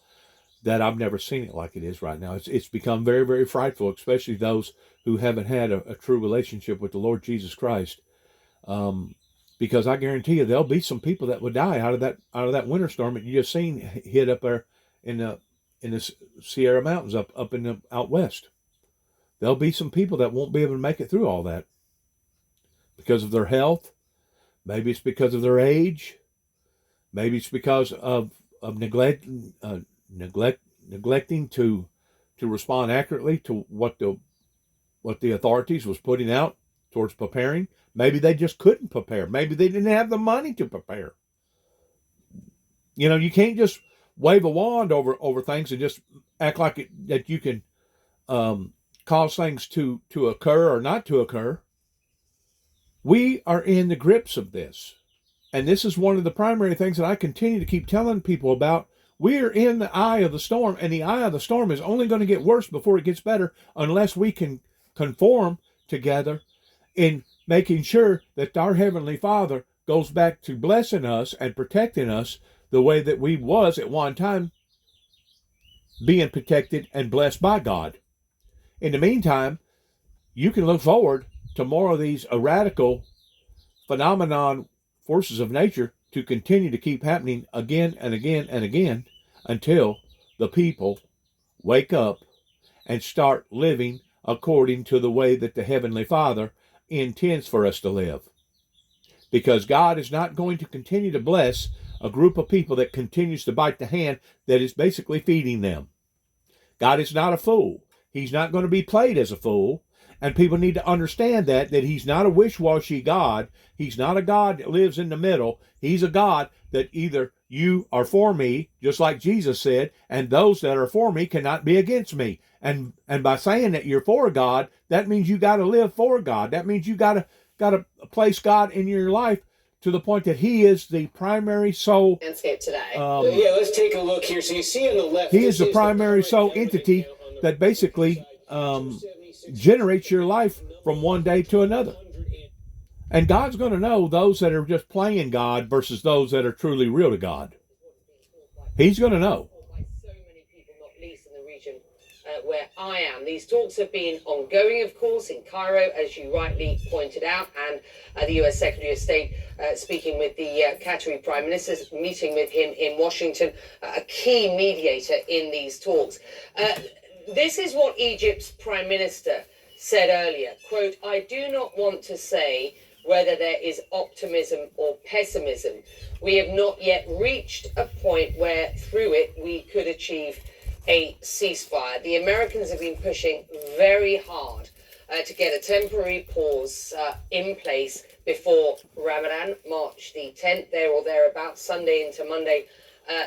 that I've never seen it like it is right now. It's become very, very frightful, especially those who haven't had a true relationship with the Lord Jesus Christ. Because I guarantee you there'll be some people that would die out of that winter storm that you just seen hit up there in the Sierra Mountains up in the out west. There'll be some people that won't be able to make it through all that because of their health. Maybe it's because of their age. Maybe it's because of neglecting to respond accurately to what the authorities was putting out towards preparing. Maybe they just couldn't prepare. Maybe they didn't have the money to prepare. You can't just wave a wand over things and just act like that you can cause things to occur or not to occur. We are in the grips of this. And this is one of the primary things that I continue to keep telling people about. We are in the eye of the storm, and the eye of the storm is only going to get worse before it gets better unless we can conform together in making sure that our Heavenly Father goes back to blessing us and protecting us the way that we was at one time being protected and blessed by God. In the meantime, you can look forward to more of these radical phenomenon forces of nature to continue to keep happening again and again and again until the people wake up and start living according to the way that the Heavenly Father intends for us to live. Because God is not going to continue to bless a group of people that continues to bite the hand that is basically feeding them. God is not a fool. He's not going to be played as a fool. And people need to understand that He's not a wish-washy God. He's not a God that lives in the middle. He's a God that either you are for me, just like Jesus said, and those that are for me cannot be against me. And by saying that you're for God, that means you got to live for God. That means you got to place God in your life to the point that He is the primary soul. Landscape today. Yeah, let's take a look here. So you see on the left, He is the primary soul entity that basically generates your life from one day to another. And God's going to know those that are just playing God versus those that are truly real to God. He's going to know. So many people, not least in the region where I am. These talks have been ongoing, of course, in Cairo, as you rightly pointed out, and the U.S. Secretary of State speaking with the Qatari Prime Minister, meeting with him in Washington, a key mediator in these talks. This is what Egypt's Prime Minister said earlier, quote, "I do not want to say whether there is optimism or pessimism. We have not yet reached a point where through it we could achieve a ceasefire. The Americans have been pushing very hard to get a temporary pause in place before Ramadan, March the 10th, there or thereabouts, Sunday into Monday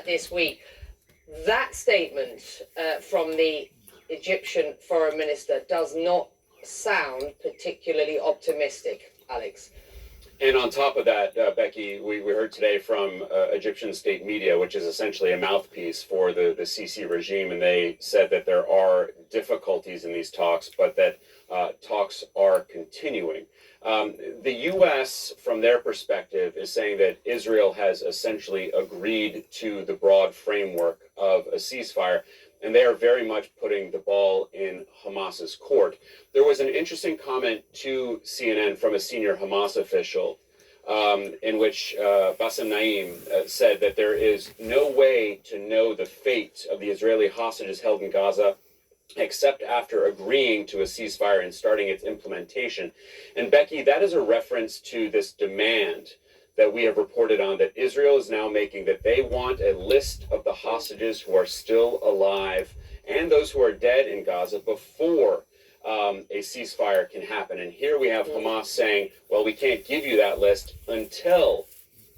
this week." That statement from the Egyptian Foreign Minister does not sound particularly optimistic, Alex. And on top of that, Becky, we heard today from Egyptian state media, which is essentially a mouthpiece for the Sisi regime, and they said that there are difficulties in these talks, but that talks are continuing. The U.S., from their perspective, is saying that Israel has essentially agreed to the broad framework of a ceasefire, and they are very much putting the ball in Hamas's court. There was an interesting comment to CNN from a senior Hamas official in which Bassem Naim said that there is no way to know the fate of the Israeli hostages held in Gaza except after agreeing to a ceasefire and starting its implementation. And Becky, that is a reference to this demand that we have reported on that Israel is now making, that they want a list of the hostages who are still alive and those who are dead in Gaza before a ceasefire can happen. And here we have Hamas saying, well, we can't give you that list until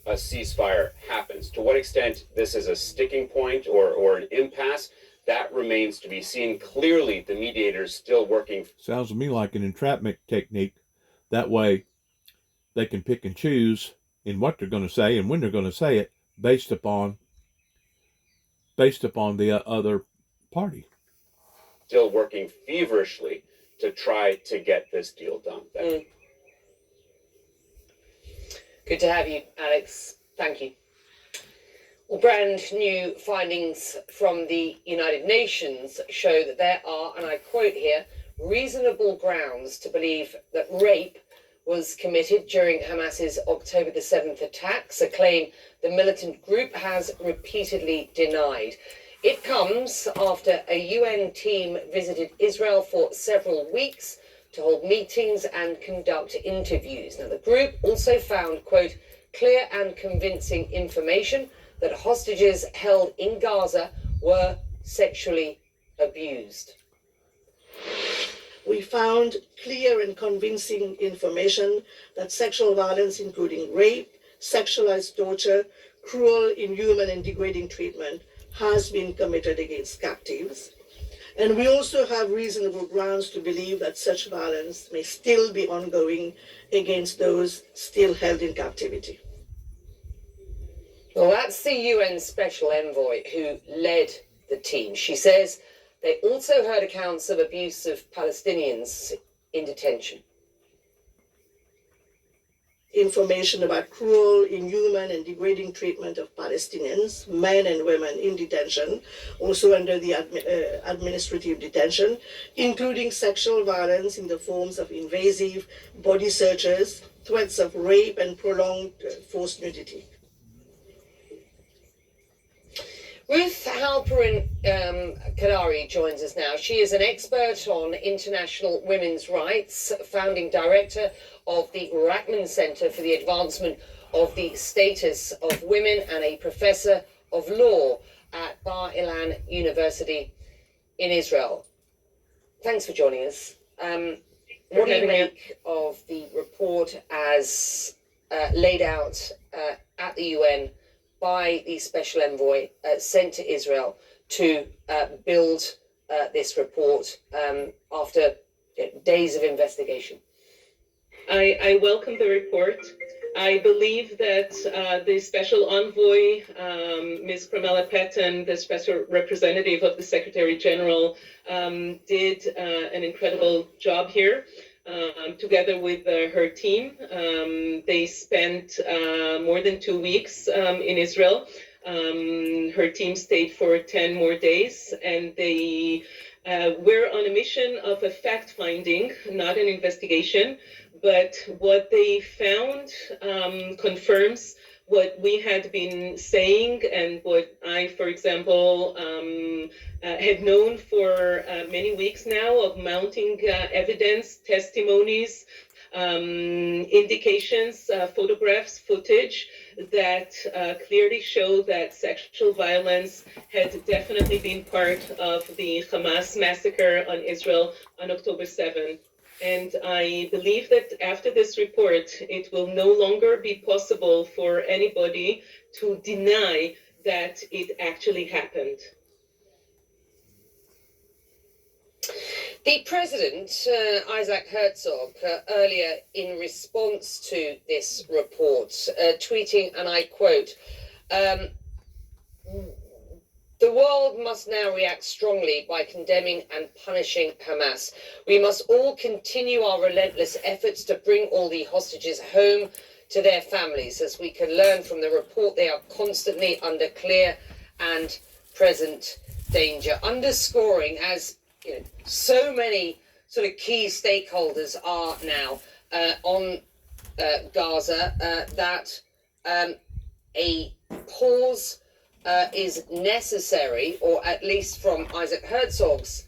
a ceasefire happens. To what extent this is a sticking point or an impasse, that remains to be seen. Clearly, the mediators still working. Sounds to me like an entrapment technique. That way they can pick and choose in what they're going to say and when they're going to say it based upon the other party. Still working feverishly to try to get this deal done. Good to have you, Alex. Thank you. Well, brand new findings from the United Nations show that there are, and I quote here, reasonable grounds to believe that rape was committed during Hamas's October the 7th attacks, a claim the militant group has repeatedly denied. It comes after a UN team visited Israel for several weeks to hold meetings and conduct interviews. Now, the group also found, quote, clear and convincing information that hostages held in Gaza were sexually abused. We found clear and convincing information that sexual violence, including rape, sexualized torture, cruel, inhuman, and degrading treatment, has been committed against captives. And we also have reasonable grounds to believe that such violence may still be ongoing against those still held in captivity. Well, that's the UN Special Envoy who led the team. She says they also heard accounts of abuse of Palestinians in detention. information about cruel, inhuman, and degrading treatment of Palestinians, men and women in detention, also under the administrative detention, including sexual violence in the forms of invasive body searches, threats of rape, and prolonged forced nudity. Ruth Halperin Kadari joins us now. She is an expert on international women's rights, founding director of the Rachman Center for the Advancement of the Status of Women, and a professor of law at Bar Ilan University in Israel. Thanks for joining us. What do you make of the report as laid out at the UN by the special envoy sent to Israel to build this report after days of investigation? I welcome the report. I believe that the special envoy, Ms. Carmela Patton, the special representative of the Secretary General, did an incredible job here. Together with her team. They spent more than 2 weeks in Israel. Her team stayed for 10 more days, and they were on a mission of a fact-finding, not an investigation. But what they found confirms what we had been saying and what I, for example, had known for many weeks now of mounting evidence, testimonies, indications, photographs, footage that clearly show that sexual violence had definitely been part of the Hamas massacre on Israel on October 7th. And I believe that after this report, it will no longer be possible for anybody to deny that it actually happened. The president, Isaac Herzog, earlier in response to this report, tweeting, and I quote, "The world must now react strongly by condemning and punishing Hamas. We must all continue our relentless efforts to bring all the hostages home to their families. As we can learn from the report, they are constantly under clear and present danger," underscoring, as you know, so many sort of key stakeholders are now on Gaza, that a pause is necessary, or at least from Isaac Herzog's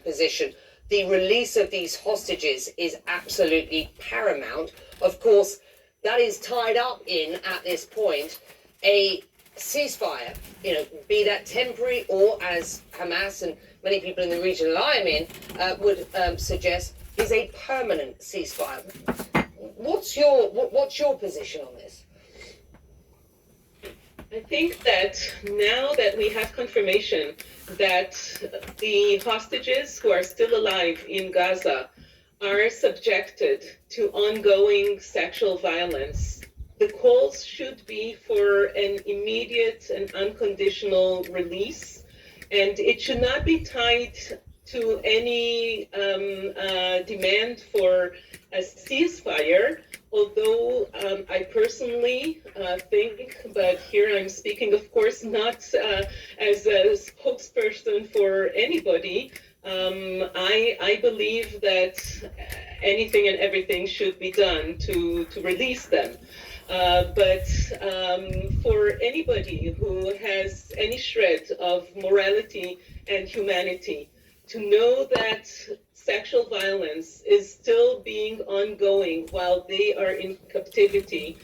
position, the release of these hostages is absolutely paramount. Of course, that is tied up in, at this point, a ceasefire, you know, be that temporary or, as Hamas and many people in the region that I'm in would suggest, is a permanent ceasefire. What's your position on this? I think that now that we have confirmation that the hostages who are still alive in Gaza are subjected to ongoing sexual violence, the calls should be for an immediate and unconditional release, and it should not be tied to any demand for a ceasefire. Although I personally think, but here I'm speaking, of course, not as a spokesperson for anybody, I believe that anything and everything should be done to release them. But for anybody who has any shred of morality and humanity, to know that sexual violence is still being ongoing while they are in captivity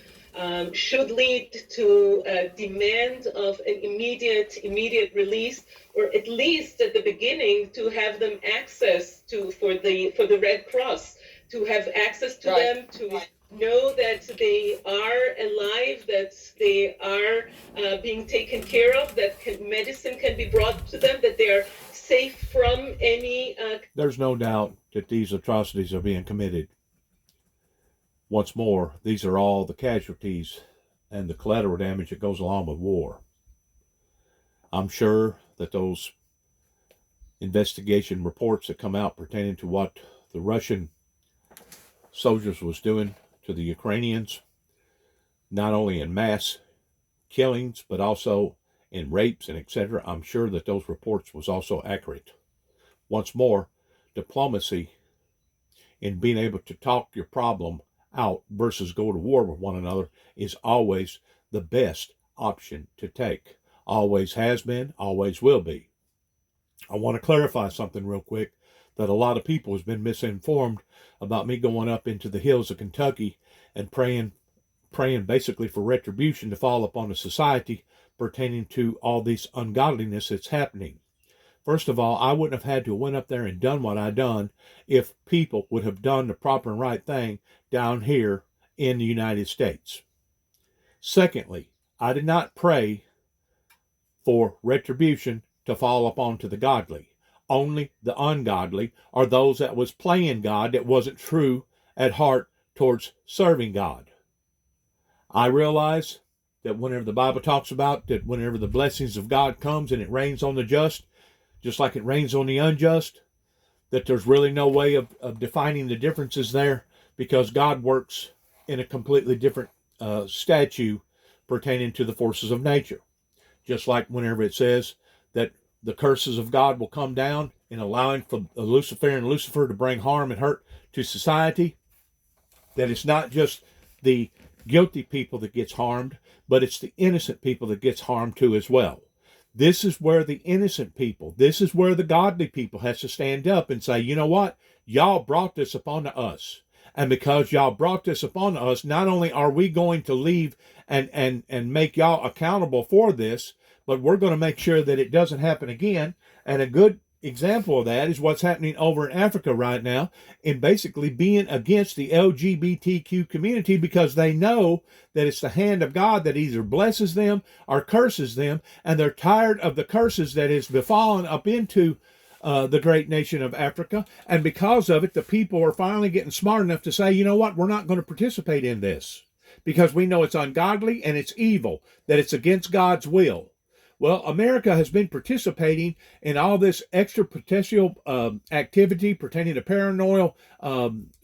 should lead to a demand of an immediate release, or at least at the beginning to have them access to for the Red Cross to have access to them, to know that they are alive, that they are being taken care of, that medicine can be brought to them, that they are safe from any... There's no doubt that these atrocities are being committed. Once more, these are all the casualties and the collateral damage that goes along with war. I'm sure that those investigation reports that come out pertaining to what the Russian soldiers was doing to the Ukrainians not only in mass killings, but also in rapes and etc. I'm sure that those reports was also accurate. Once more, diplomacy in being able to talk your problem out versus go to war with one another is always the best option to take. Always has been, always will be. I want to clarify something real quick, that a lot of people has been misinformed about me going up into the hills of Kentucky and praying basically for retribution to fall upon a society pertaining to all this ungodliness that's happening. First of all, I wouldn't have had to have went up there and done what I done if people would have done the proper and right thing down here in the United States. Secondly, I did not pray for retribution to fall upon to the godly. Only the ungodly, or those that was playing God, that wasn't true at heart towards serving God. I realize that whenever the Bible talks about that whenever the blessings of God comes and it rains on the just, just like it rains on the unjust, that there's really no way of defining the differences there, because God works in a completely different statute pertaining to the forces of nature. Just like whenever it says that the curses of God will come down in allowing for Lucifer to bring harm and hurt to society, that it's not just the guilty people that gets harmed, but it's the innocent people that gets harmed too as well. This is where the innocent people, this is where the godly people has to stand up and say, you know what? Y'all brought this upon us. And because y'all brought this upon us, not only are we going to leave and make y'all accountable for this, but we're going to make sure that it doesn't happen again. And a good example of that is what's happening over in Africa right now, in basically being against the LGBTQ community, because they know that it's the hand of God that either blesses them or curses them, and they're tired of the curses that has befallen up into the great nation of Africa. And because of it, the people are finally getting smart enough to say, you know what, we're not going to participate in this, because we know it's ungodly and it's evil, that it's against God's will. Well, America has been participating in all this extrapotential activity pertaining to paranoid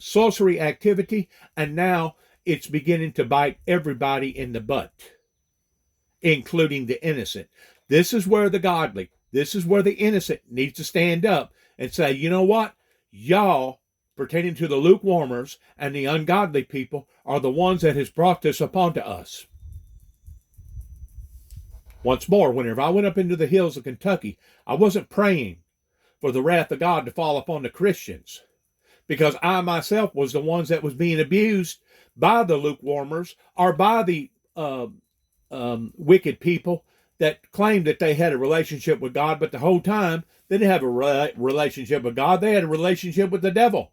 sorcery activity, and now it's beginning to bite everybody in the butt, including the innocent. This is where the godly, this is where the innocent needs to stand up and say, you know what? Y'all, pertaining to the lukewarmers and the ungodly people, are the ones that has brought this upon to us. Once more, whenever I went up into the hills of Kentucky, I wasn't praying for the wrath of God to fall upon the Christians, because I myself was the ones that was being abused by the lukewarmers or by the wicked people that claimed that they had a relationship with God, but the whole time they didn't have a relationship with God. They had a relationship with the devil.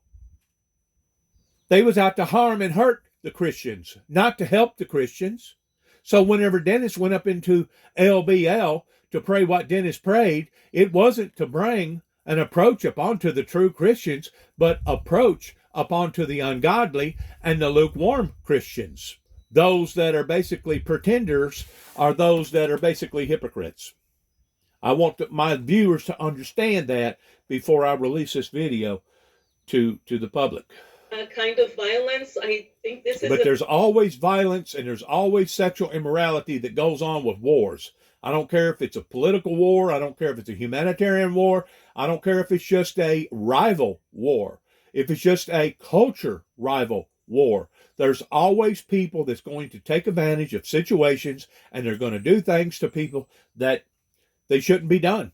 They was out to harm and hurt the Christians, not to help the Christians. So whenever Dennis went up into LBL to pray what Dennis prayed, it wasn't to bring an approach upon to the true Christians, but approach upon to the ungodly and the lukewarm Christians. Those that are basically pretenders are those that are basically hypocrites. I want my viewers to understand that before I release this video to the public. Kind of violence. I think this is. But there's always violence and there's always sexual immorality that goes on with wars. I don't care if it's a political war. I don't care if it's a humanitarian war. I don't care if it's just a rival war. If it's just a culture rival war. There's always people that's going to take advantage of situations, and they're going to do things to people that they shouldn't be done.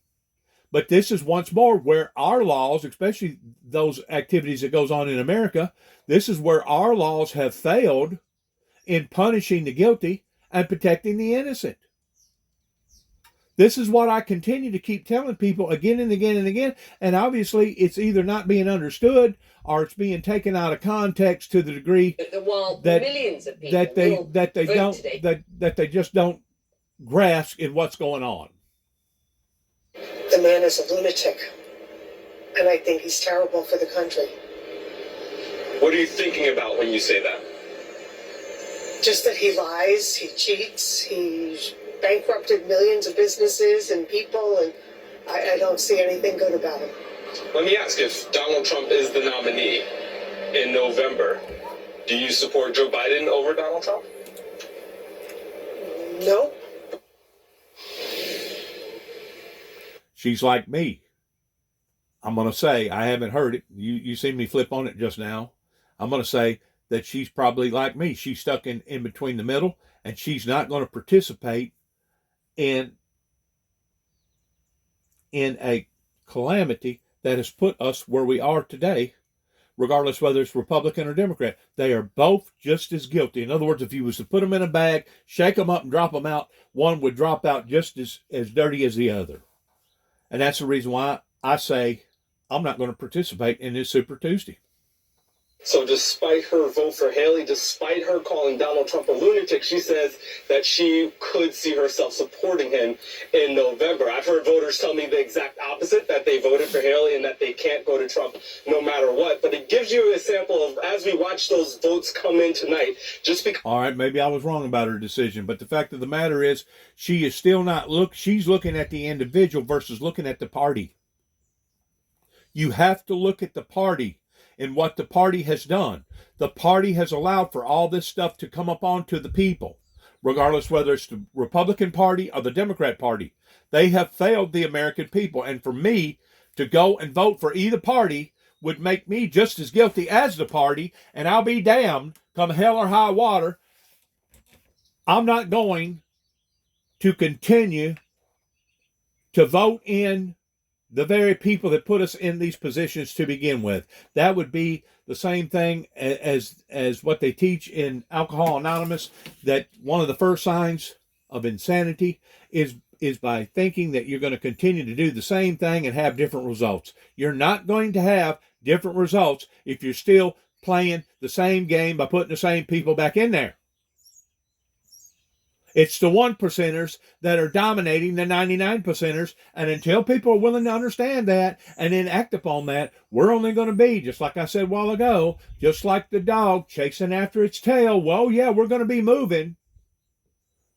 But this is once more where our laws, especially those activities that goes on in America, this is where our laws have failed in punishing the guilty and protecting the innocent. This is what I continue to keep telling people again and again and again. And obviously it's either not being understood or it's being taken out of context to the degree that millions of people they just don't grasp in what's going on. The man is a lunatic, and I think he's terrible for the country. What are you thinking about when you say that? Just that he lies, he cheats, he's bankrupted millions of businesses and people, and I don't see anything good about him. Let me ask, if Donald Trump is the nominee in November, do you support Joe Biden over Donald Trump? Nope. She's like me. I'm going to say, I haven't heard it. You seen me flip on it just now. I'm going to say that she's probably like me. She's stuck in between the middle, and she's not going to participate in a calamity that has put us where we are today, regardless whether it's Republican or Democrat. They are both just as guilty. In other words, if you was to put them in a bag, shake them up and drop them out, one would drop out just as dirty as the other. And that's the reason why I say I'm not going to participate in this Super Tuesday. So despite her vote for Haley, despite her calling Donald Trump a lunatic, she says that she could see herself supporting him in November. I've heard voters tell me the exact opposite, that they voted for Haley and that they can't go to Trump no matter what. But it gives you a sample of, as we watch those votes come in tonight, just because... All right, maybe I was wrong about her decision, but the fact of the matter is she is still not she's looking at the individual versus looking at the party. You have to look at the party and what the party has done. The party has allowed for all this stuff to come up onto the people, regardless whether it's the Republican Party or the Democrat Party. They have failed the American people. And for me to go and vote for either party would make me just as guilty as the party, and I'll be damned, come hell or high water, I'm not going to continue to vote in the very people that put us in these positions to begin with. That would be the same thing as what they teach in Alcohol Anonymous, that one of the first signs of insanity is by thinking that you're going to continue to do the same thing and have different results. You're not going to have different results if you're still playing the same game by putting the same people back in there. It's the 1%ers that are dominating the 99%ers, and until people are willing to understand that and then act upon that, we're only going to be, just like I said a while ago, just like the dog chasing after its tail. Well, yeah, we're going to be moving,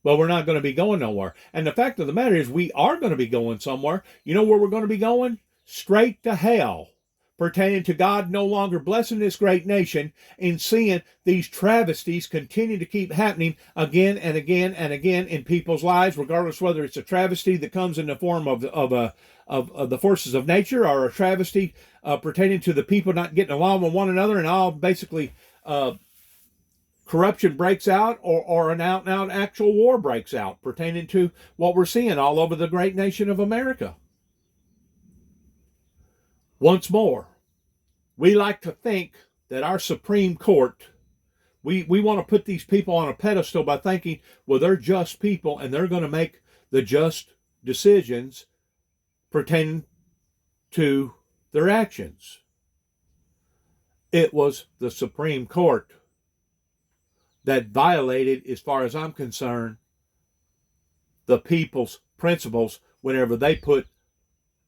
but we're not going to be going nowhere. And the fact of the matter is we are going to be going somewhere. You know where we're going to be going? Straight to hell, pertaining to God no longer blessing this great nation and seeing these travesties continue to keep happening again and again and again in people's lives, regardless whether it's a travesty that comes in the form of the forces of nature, or a travesty pertaining to the people not getting along with one another, and all basically corruption breaks out, or an out-and-out actual war breaks out, pertaining to what we're seeing all over the great nation of America. Once more, we like to think that our Supreme Court, we want to put these people on a pedestal by thinking, well, they're just people and they're going to make the just decisions pertaining to their actions. It was the Supreme Court that violated, as far as I'm concerned, the people's principles whenever they put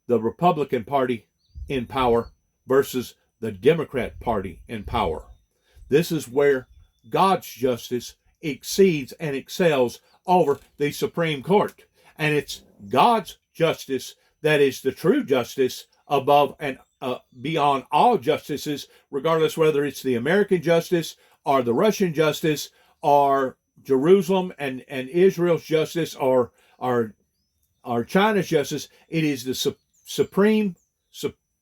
the Republican Party in power versus the Democrat Party in power. This is where God's justice exceeds and excels over the Supreme Court. And it's God's justice that is the true justice above and beyond all justices, regardless whether it's the American justice or the Russian justice or Jerusalem and Israel's justice or China's justice. It is the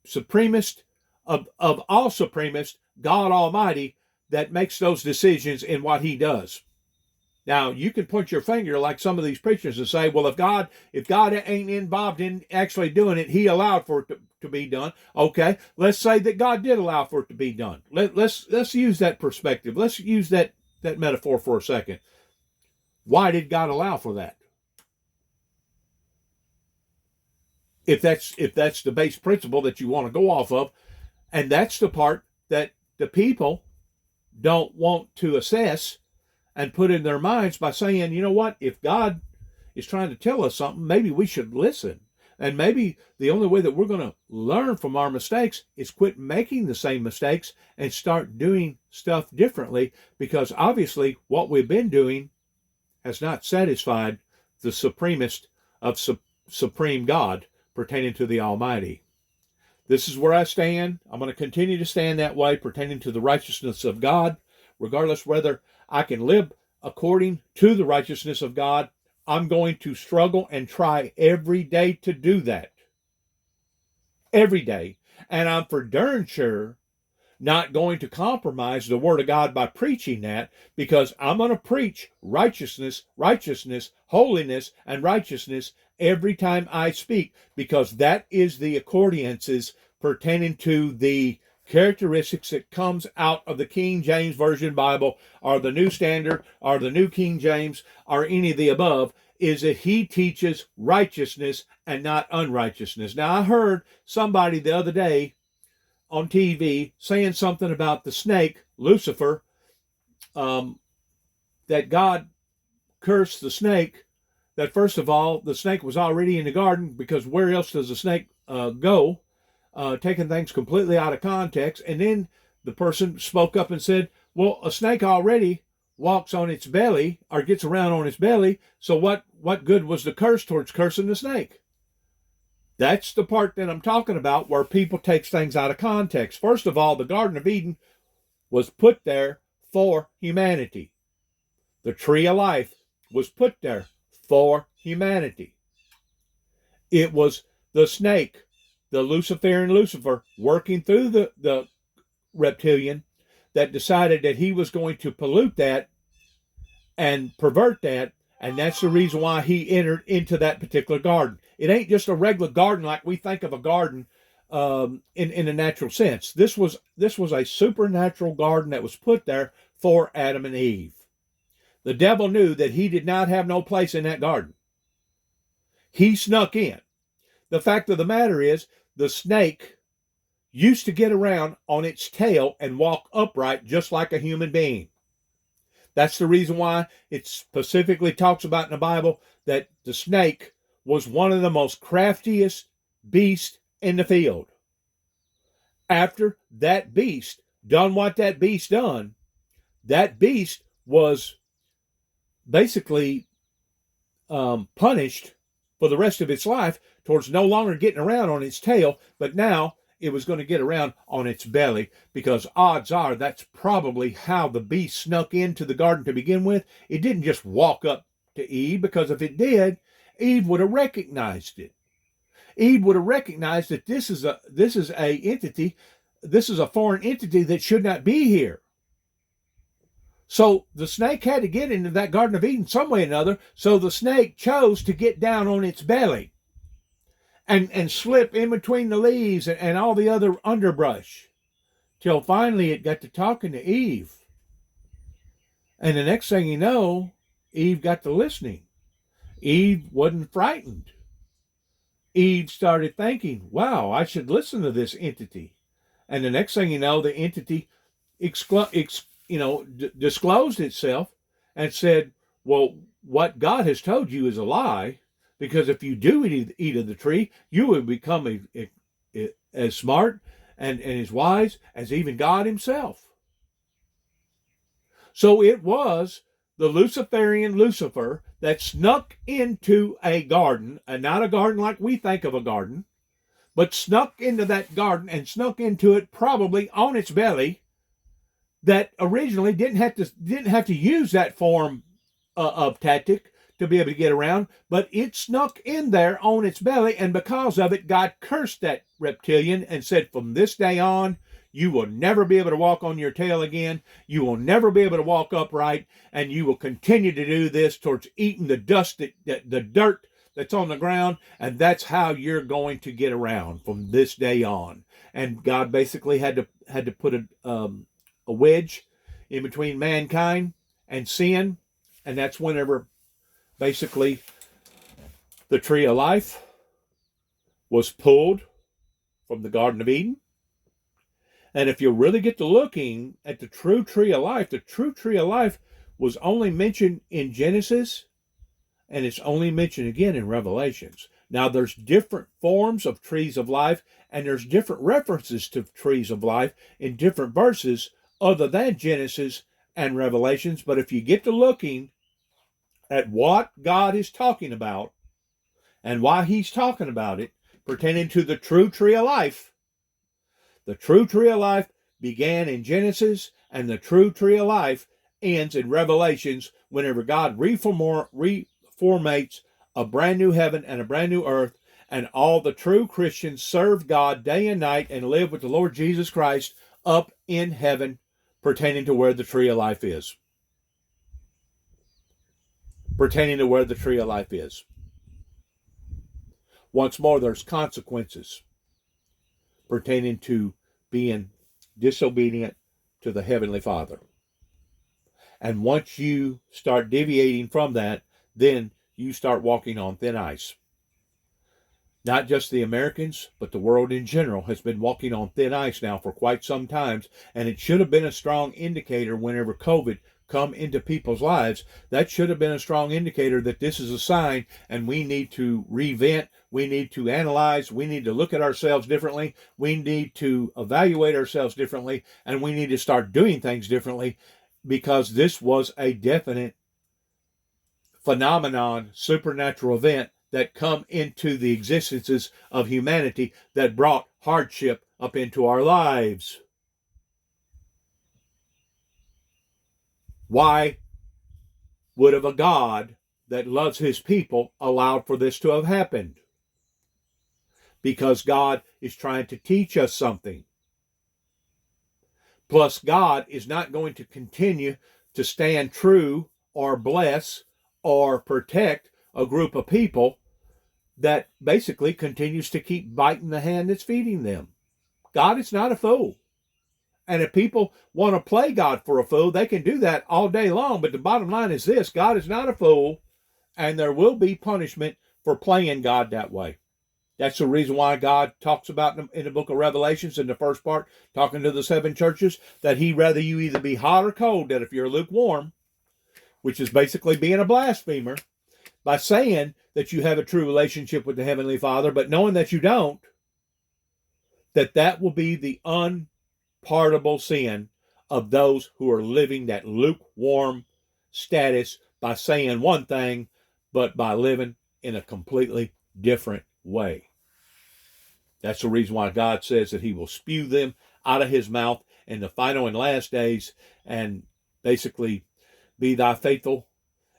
supremest of all supremists, God Almighty, that makes those decisions in what he does. Now, you can point your finger like some of these preachers and say, well, if God ain't involved in actually doing it, he allowed for it to be done. Okay, let's say that God did allow for it to be done. Let's use that perspective. Let's use that metaphor for a second. Why did God allow for that? If that's the base principle that you want to go off of, and that's the part that the people don't want to assess and put in their minds by saying, you know what, if God is trying to tell us something, maybe we should listen. And maybe the only way that we're going to learn from our mistakes is quit making the same mistakes and start doing stuff differently, because obviously what we've been doing has not satisfied the supremest of supreme God pertaining to the Almighty. This is where I stand. I'm going to continue to stand that way pertaining to the righteousness of God, regardless whether I can live according to the righteousness of God I'm going to struggle and try every day to do that. Every day. And I'm for darn sure not going to compromise the Word of God by preaching that, because I'm going to preach righteousness, righteousness, holiness, and righteousness every time I speak, because that is the accordiances pertaining to the characteristics that comes out of the King James Version Bible, or the New Standard, or the New King James, or any of the above, is that he teaches righteousness and not unrighteousness. Now, I heard somebody the other day on TV saying something about the snake, Lucifer, that God cursed the snake, that first of all, the snake was already in the garden, because where else does the snake go? Taking things completely out of context. And then the person spoke up and said, well, a snake already walks on its belly, or gets around on its belly, so what good was the curse towards cursing the snake? That's the part that I'm talking about, where people take things out of context. First of all, the Garden of Eden was put there for humanity. The tree of life was put there for humanity. It was the snake, the Luciferian Lucifer, working through the reptilian, that decided that he was going to pollute that and pervert that, and that's the reason why he entered into that particular garden. It ain't just a regular garden like we think of a garden in a natural sense. This was a supernatural garden that was put there for Adam and Eve. The devil knew that he did not have no place in that garden. He snuck in. The fact of the matter is, the snake used to get around on its tail and walk upright just like a human being. That's the reason why it specifically talks about in the Bible that the snake was one of the most craftiest beasts in the field. After that beast done what that beast done, that beast was basically punished for the rest of its life towards no longer getting around on its tail, but now it was going to get around on its belly, because odds are that's probably how the beast snuck into the garden to begin with. It didn't just walk up to Eve, because if it did, Eve would have recognized it. Eve would have recognized that this is a foreign entity that should not be here. So the snake had to get into that Garden of Eden some way or another, so the snake chose to get down on its belly and slip in between the leaves and all the other underbrush, till finally it got to talking to Eve. And the next thing you know, Eve got to listening. Eve wasn't frightened. Eve started thinking, wow, I should listen to this entity. And the next thing you know, the entity disclosed itself and said, well, what God has told you is a lie, because if you do eat of the tree, you will become as smart and as wise as even God himself. So it was the Luciferian Lucifer that snuck into a garden, and not a garden like we think of a garden, but snuck into that garden and snuck into it probably on its belly, that originally didn't have to use that form of tactic to be able to get around, but it snuck in there on its belly, and because of it, God cursed that reptilian and said, from this day on, you will never be able to walk on your tail again. You will never be able to walk upright, and you will continue to do this towards eating the dust, the dirt that's on the ground, and that's how you're going to get around from this day on. And God basically had to put a wedge in between mankind and sin, and that's whenever basically the tree of life was pulled from the Garden of Eden. And if you really get to looking at the true tree of life was only mentioned in Genesis, and it's only mentioned again in Revelations. Now, there's different forms of trees of life, and there's different references to trees of life in different verses other than Genesis and Revelations. But if you get to looking at what God is talking about and why he's talking about it pertaining to the true tree of life, the true tree of life began in Genesis, and the true tree of life ends in Revelations, whenever God reformulates formates a brand new heaven and a brand new earth, and all the true Christians serve God day and night and live with the Lord Jesus Christ up in heaven, pertaining to where the tree of life is. Pertaining to where the tree of life is. Once more, there's consequences pertaining to being disobedient to the Heavenly Father. And once you start deviating from that, then you start walking on thin ice. Not just the Americans, but the world in general has been walking on thin ice now for quite some time, and it should have been a strong indicator whenever COVID come into people's lives. That should have been a strong indicator that this is a sign, and we need to revent, we need to analyze, we need to look at ourselves differently, we need to evaluate ourselves differently, and we need to start doing things differently, because this was a definite phenomenon, supernatural event that come into the existences of humanity that brought hardship up into our lives. Why would have a God that loves his people allowed for this to have happened? Because God is trying to teach us something. Plus, God is not going to continue to stand true or bless or protect a group of people that basically continues to keep biting the hand that's feeding them. God is not a fool. And if people want to play God for a fool, they can do that all day long. But the bottom line is this: God is not a fool, and there will be punishment for playing God that way. That's the reason why God talks about in the book of Revelations, in the first part, talking to the 7 churches, that he'd rather you either be hot or cold, that if you're lukewarm, which is basically being a blasphemer, by saying that you have a true relationship with the Heavenly Father, but knowing that you don't, that will be the unpardonable sin of those who are living that lukewarm status by saying one thing, but by living in a completely different way. That's the reason why God says that he will spew them out of his mouth in the final and last days, and basically be thy faithful,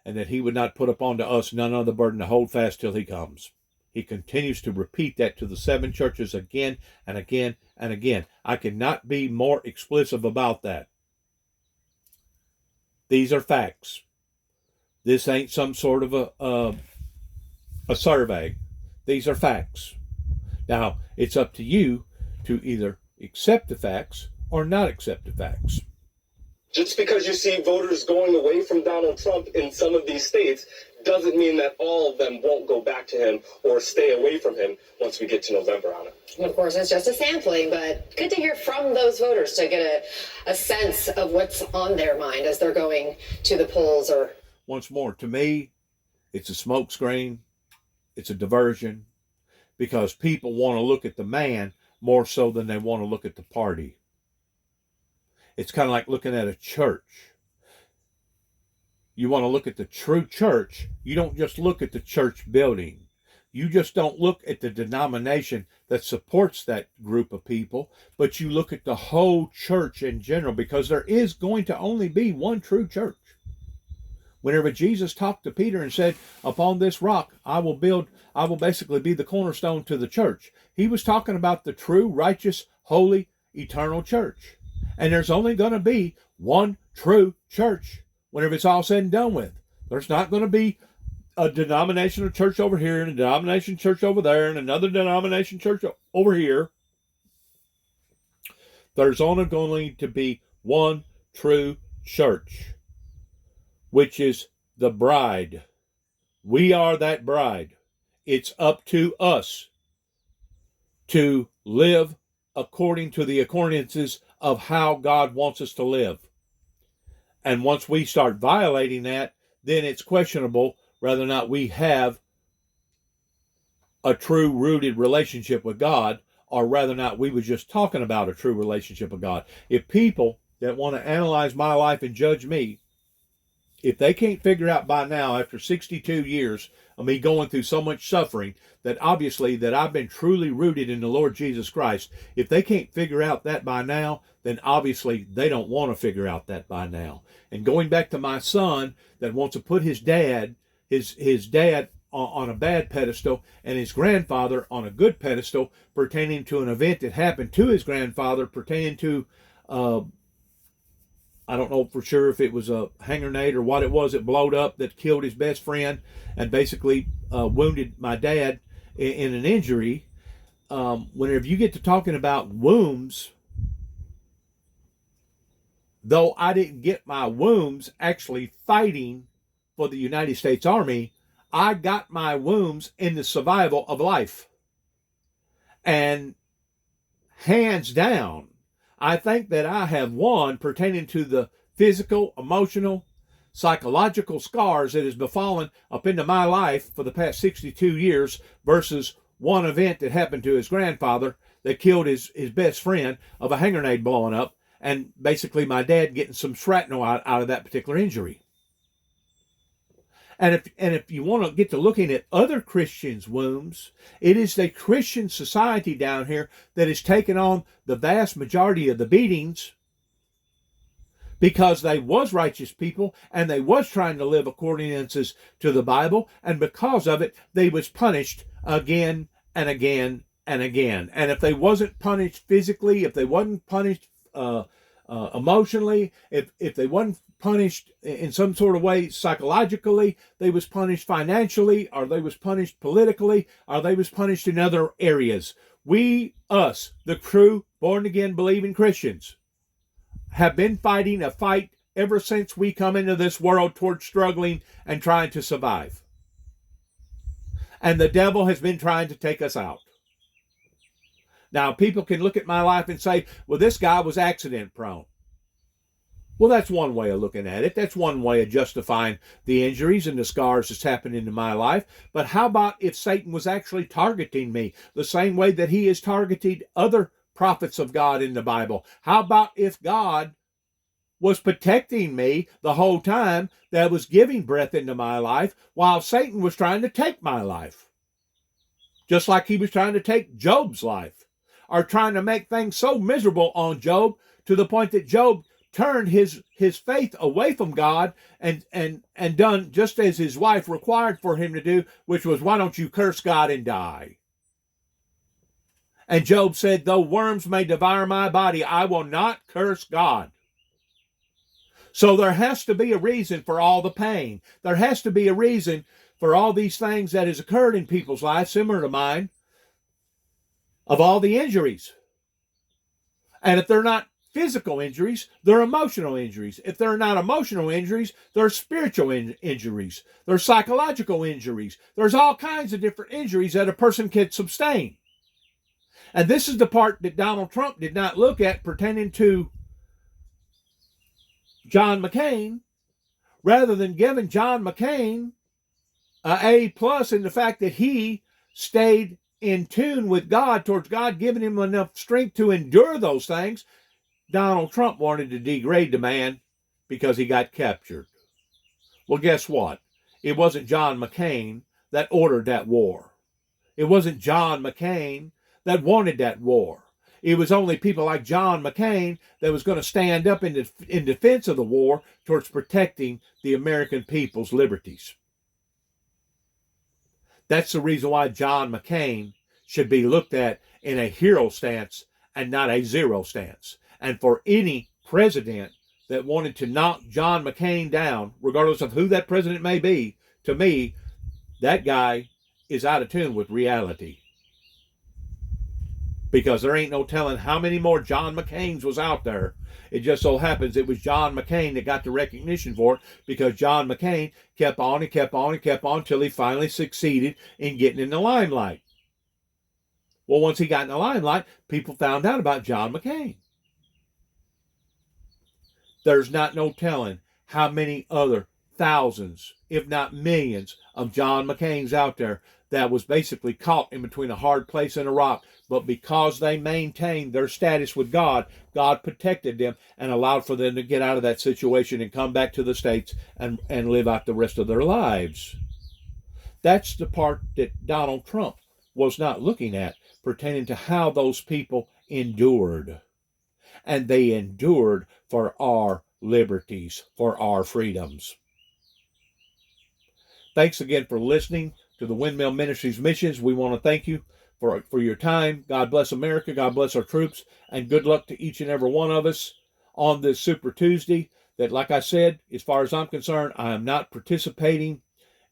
and that he would not put upon us none other burden to hold fast till he comes. He continues to repeat that to the 7 churches again and again and again. I cannot be more explicit about that. These are facts. This ain't some sort of a survey. These are facts. Now, it's up to you to either accept the facts or not accept the facts. Just because you see voters going away from Donald Trump in some of these states doesn't mean that all of them won't go back to him or stay away from him once we get to November on it. Of course, it's just a sampling, but good to hear from those voters to get a sense of what's on their mind as they're going to the polls. Or once more, to me, it's a smokescreen, it's a diversion, because people want to look at the man more so than they want to look at the party. It's kind of like looking at a church. You want to look at the true church. You don't just look at the church building. You just don't look at the denomination that supports that group of people, but you look at the whole church in general, because there is going to only be one true church. Whenever Jesus talked to Peter and said, upon this rock I will basically be the cornerstone to the church, he was talking about the true, righteous, holy, eternal church. And there's only going to be one true church whenever it's all said and done with. There's not going to be a denominational church over here and a denomination church over there and another denomination church over here. There's only going to be one true church, which is the bride. We are that bride. It's up to us to live according to the accordances of how God wants us to live. And once we start violating that, then it's questionable whether or not we have a true rooted relationship with God, or whether or not we were just talking about a true relationship with God. If people that want to analyze my life and judge me, if they can't figure out by now, after 62 years of me going through so much suffering, that obviously that I've been truly rooted in the Lord Jesus Christ, if they can't figure out that by now, then obviously they don't want to figure out that by now. And going back to my son that wants to put his dad, his dad on a bad pedestal and his grandfather on a good pedestal pertaining to an event that happened to his grandfather pertaining to, I don't know for sure if it was a hand grenade or what it was that blowed up that killed his best friend and basically wounded my dad in an injury. Whenever you get to talking about wombs, though I didn't get my wombs actually fighting for the United States Army, I got my wombs in the survival of life. And hands down, I think that I have won pertaining to the physical, emotional, psychological scars that has befallen up into my life for the past 62 years versus one event that happened to his grandfather that killed his best friend of a hand grenade blowing up and basically my dad getting some shrapnel out of that particular injury. And if you want to get to looking at other Christians' wounds, it is the Christian society down here that has taken on the vast majority of the beatings because they was righteous people and they was trying to live according to the Bible, and because of it, they was punished again and again and again. And if they wasn't punished physically, if they wasn't punished emotionally, if they wasn't punished in some sort of way psychologically, they was punished financially, or they was punished politically, or they was punished in other areas. We, us, the true born-again believing Christians, have been fighting a fight ever since we come into this world towards struggling and trying to survive. And the devil has been trying to take us out. Now, people can look at my life and say, well, this guy was accident prone. Well, that's one way of looking at it. That's one way of justifying the injuries and the scars that's happened into my life. But how about if Satan was actually targeting me the same way that he has targeted other prophets of God in the Bible? How about if God was protecting me the whole time that was giving breath into my life while Satan was trying to take my life? Just like he was trying to take Job's life, or trying to make things so miserable on Job to the point that Job turned his faith away from God and done just as his wife required for him to do, which was, why don't you curse God and die? And Job said, though worms may devour my body, I will not curse God. So there has to be a reason for all the pain. There has to be a reason for all these things that has occurred in people's lives, similar to mine, of all the injuries. And if they're not physical injuries, they're emotional injuries. If they're not emotional injuries, they're spiritual injuries. They're psychological injuries. There's all kinds of different injuries that a person can sustain. And this is the part that Donald Trump did not look at pertaining to John McCain, rather than giving John McCain an A+ in the fact that he stayed in tune with God, towards God giving him enough strength to endure those things. Donald Trump wanted to degrade the man because he got captured. Well, guess what? It wasn't John McCain that ordered that war. It wasn't John McCain that wanted that war. It was only people like John McCain that was going to stand up in defense of the war towards protecting the American people's liberties. That's the reason why John McCain should be looked at in a hero stance and not a zero stance. And for any president that wanted to knock John McCain down, regardless of who that president may be, to me, that guy is out of tune with reality. Because there ain't no telling how many more John McCains was out there. It just so happens it was John McCain that got the recognition for it, because John McCain kept on and kept on and kept on until he finally succeeded in getting in the limelight. Well, once he got in the limelight, people found out about John McCain. There's not no telling how many other thousands, if not millions, of John McCains out there that was basically caught in between a hard place and a rock. But because they maintained their status with God, God protected them and allowed for them to get out of that situation and come back to the States and live out the rest of their lives. That's the part that Donald Trump was not looking at, pertaining to how those people endured. And they endured for our liberties, for our freedoms. Thanks again for listening to the Windmill Ministries missions. We want to thank you for your time. God bless America. God bless our troops. And good luck to each and every one of us on this Super Tuesday. That, like I said, as far as I'm concerned, I am not participating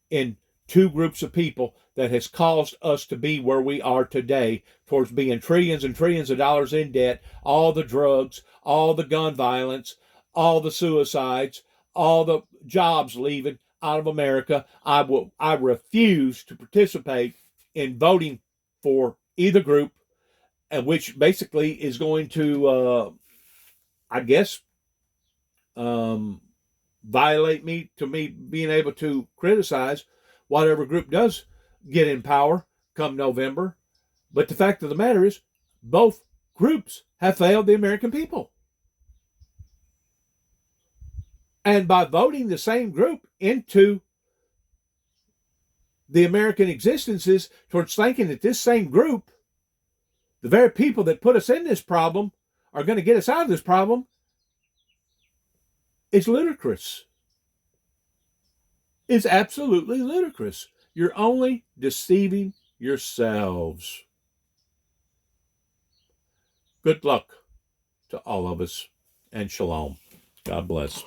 in two groups of people that has caused us to be where we are today, towards being trillions and trillions of dollars in debt, all the drugs, all the gun violence, all the suicides, all the jobs leaving out of America. I refuse to participate in voting for either group, and which basically is going to, I guess, violate me being able to criticize whatever group does get in power come November. But the fact of the matter is, both groups have failed the American people. And by voting the same group into the American existences, towards thinking that this same group, the very people that put us in this problem, are going to get us out of this problem, is ludicrous. It's absolutely ludicrous. You're only deceiving yourselves. Good luck to all of us, and shalom. God bless.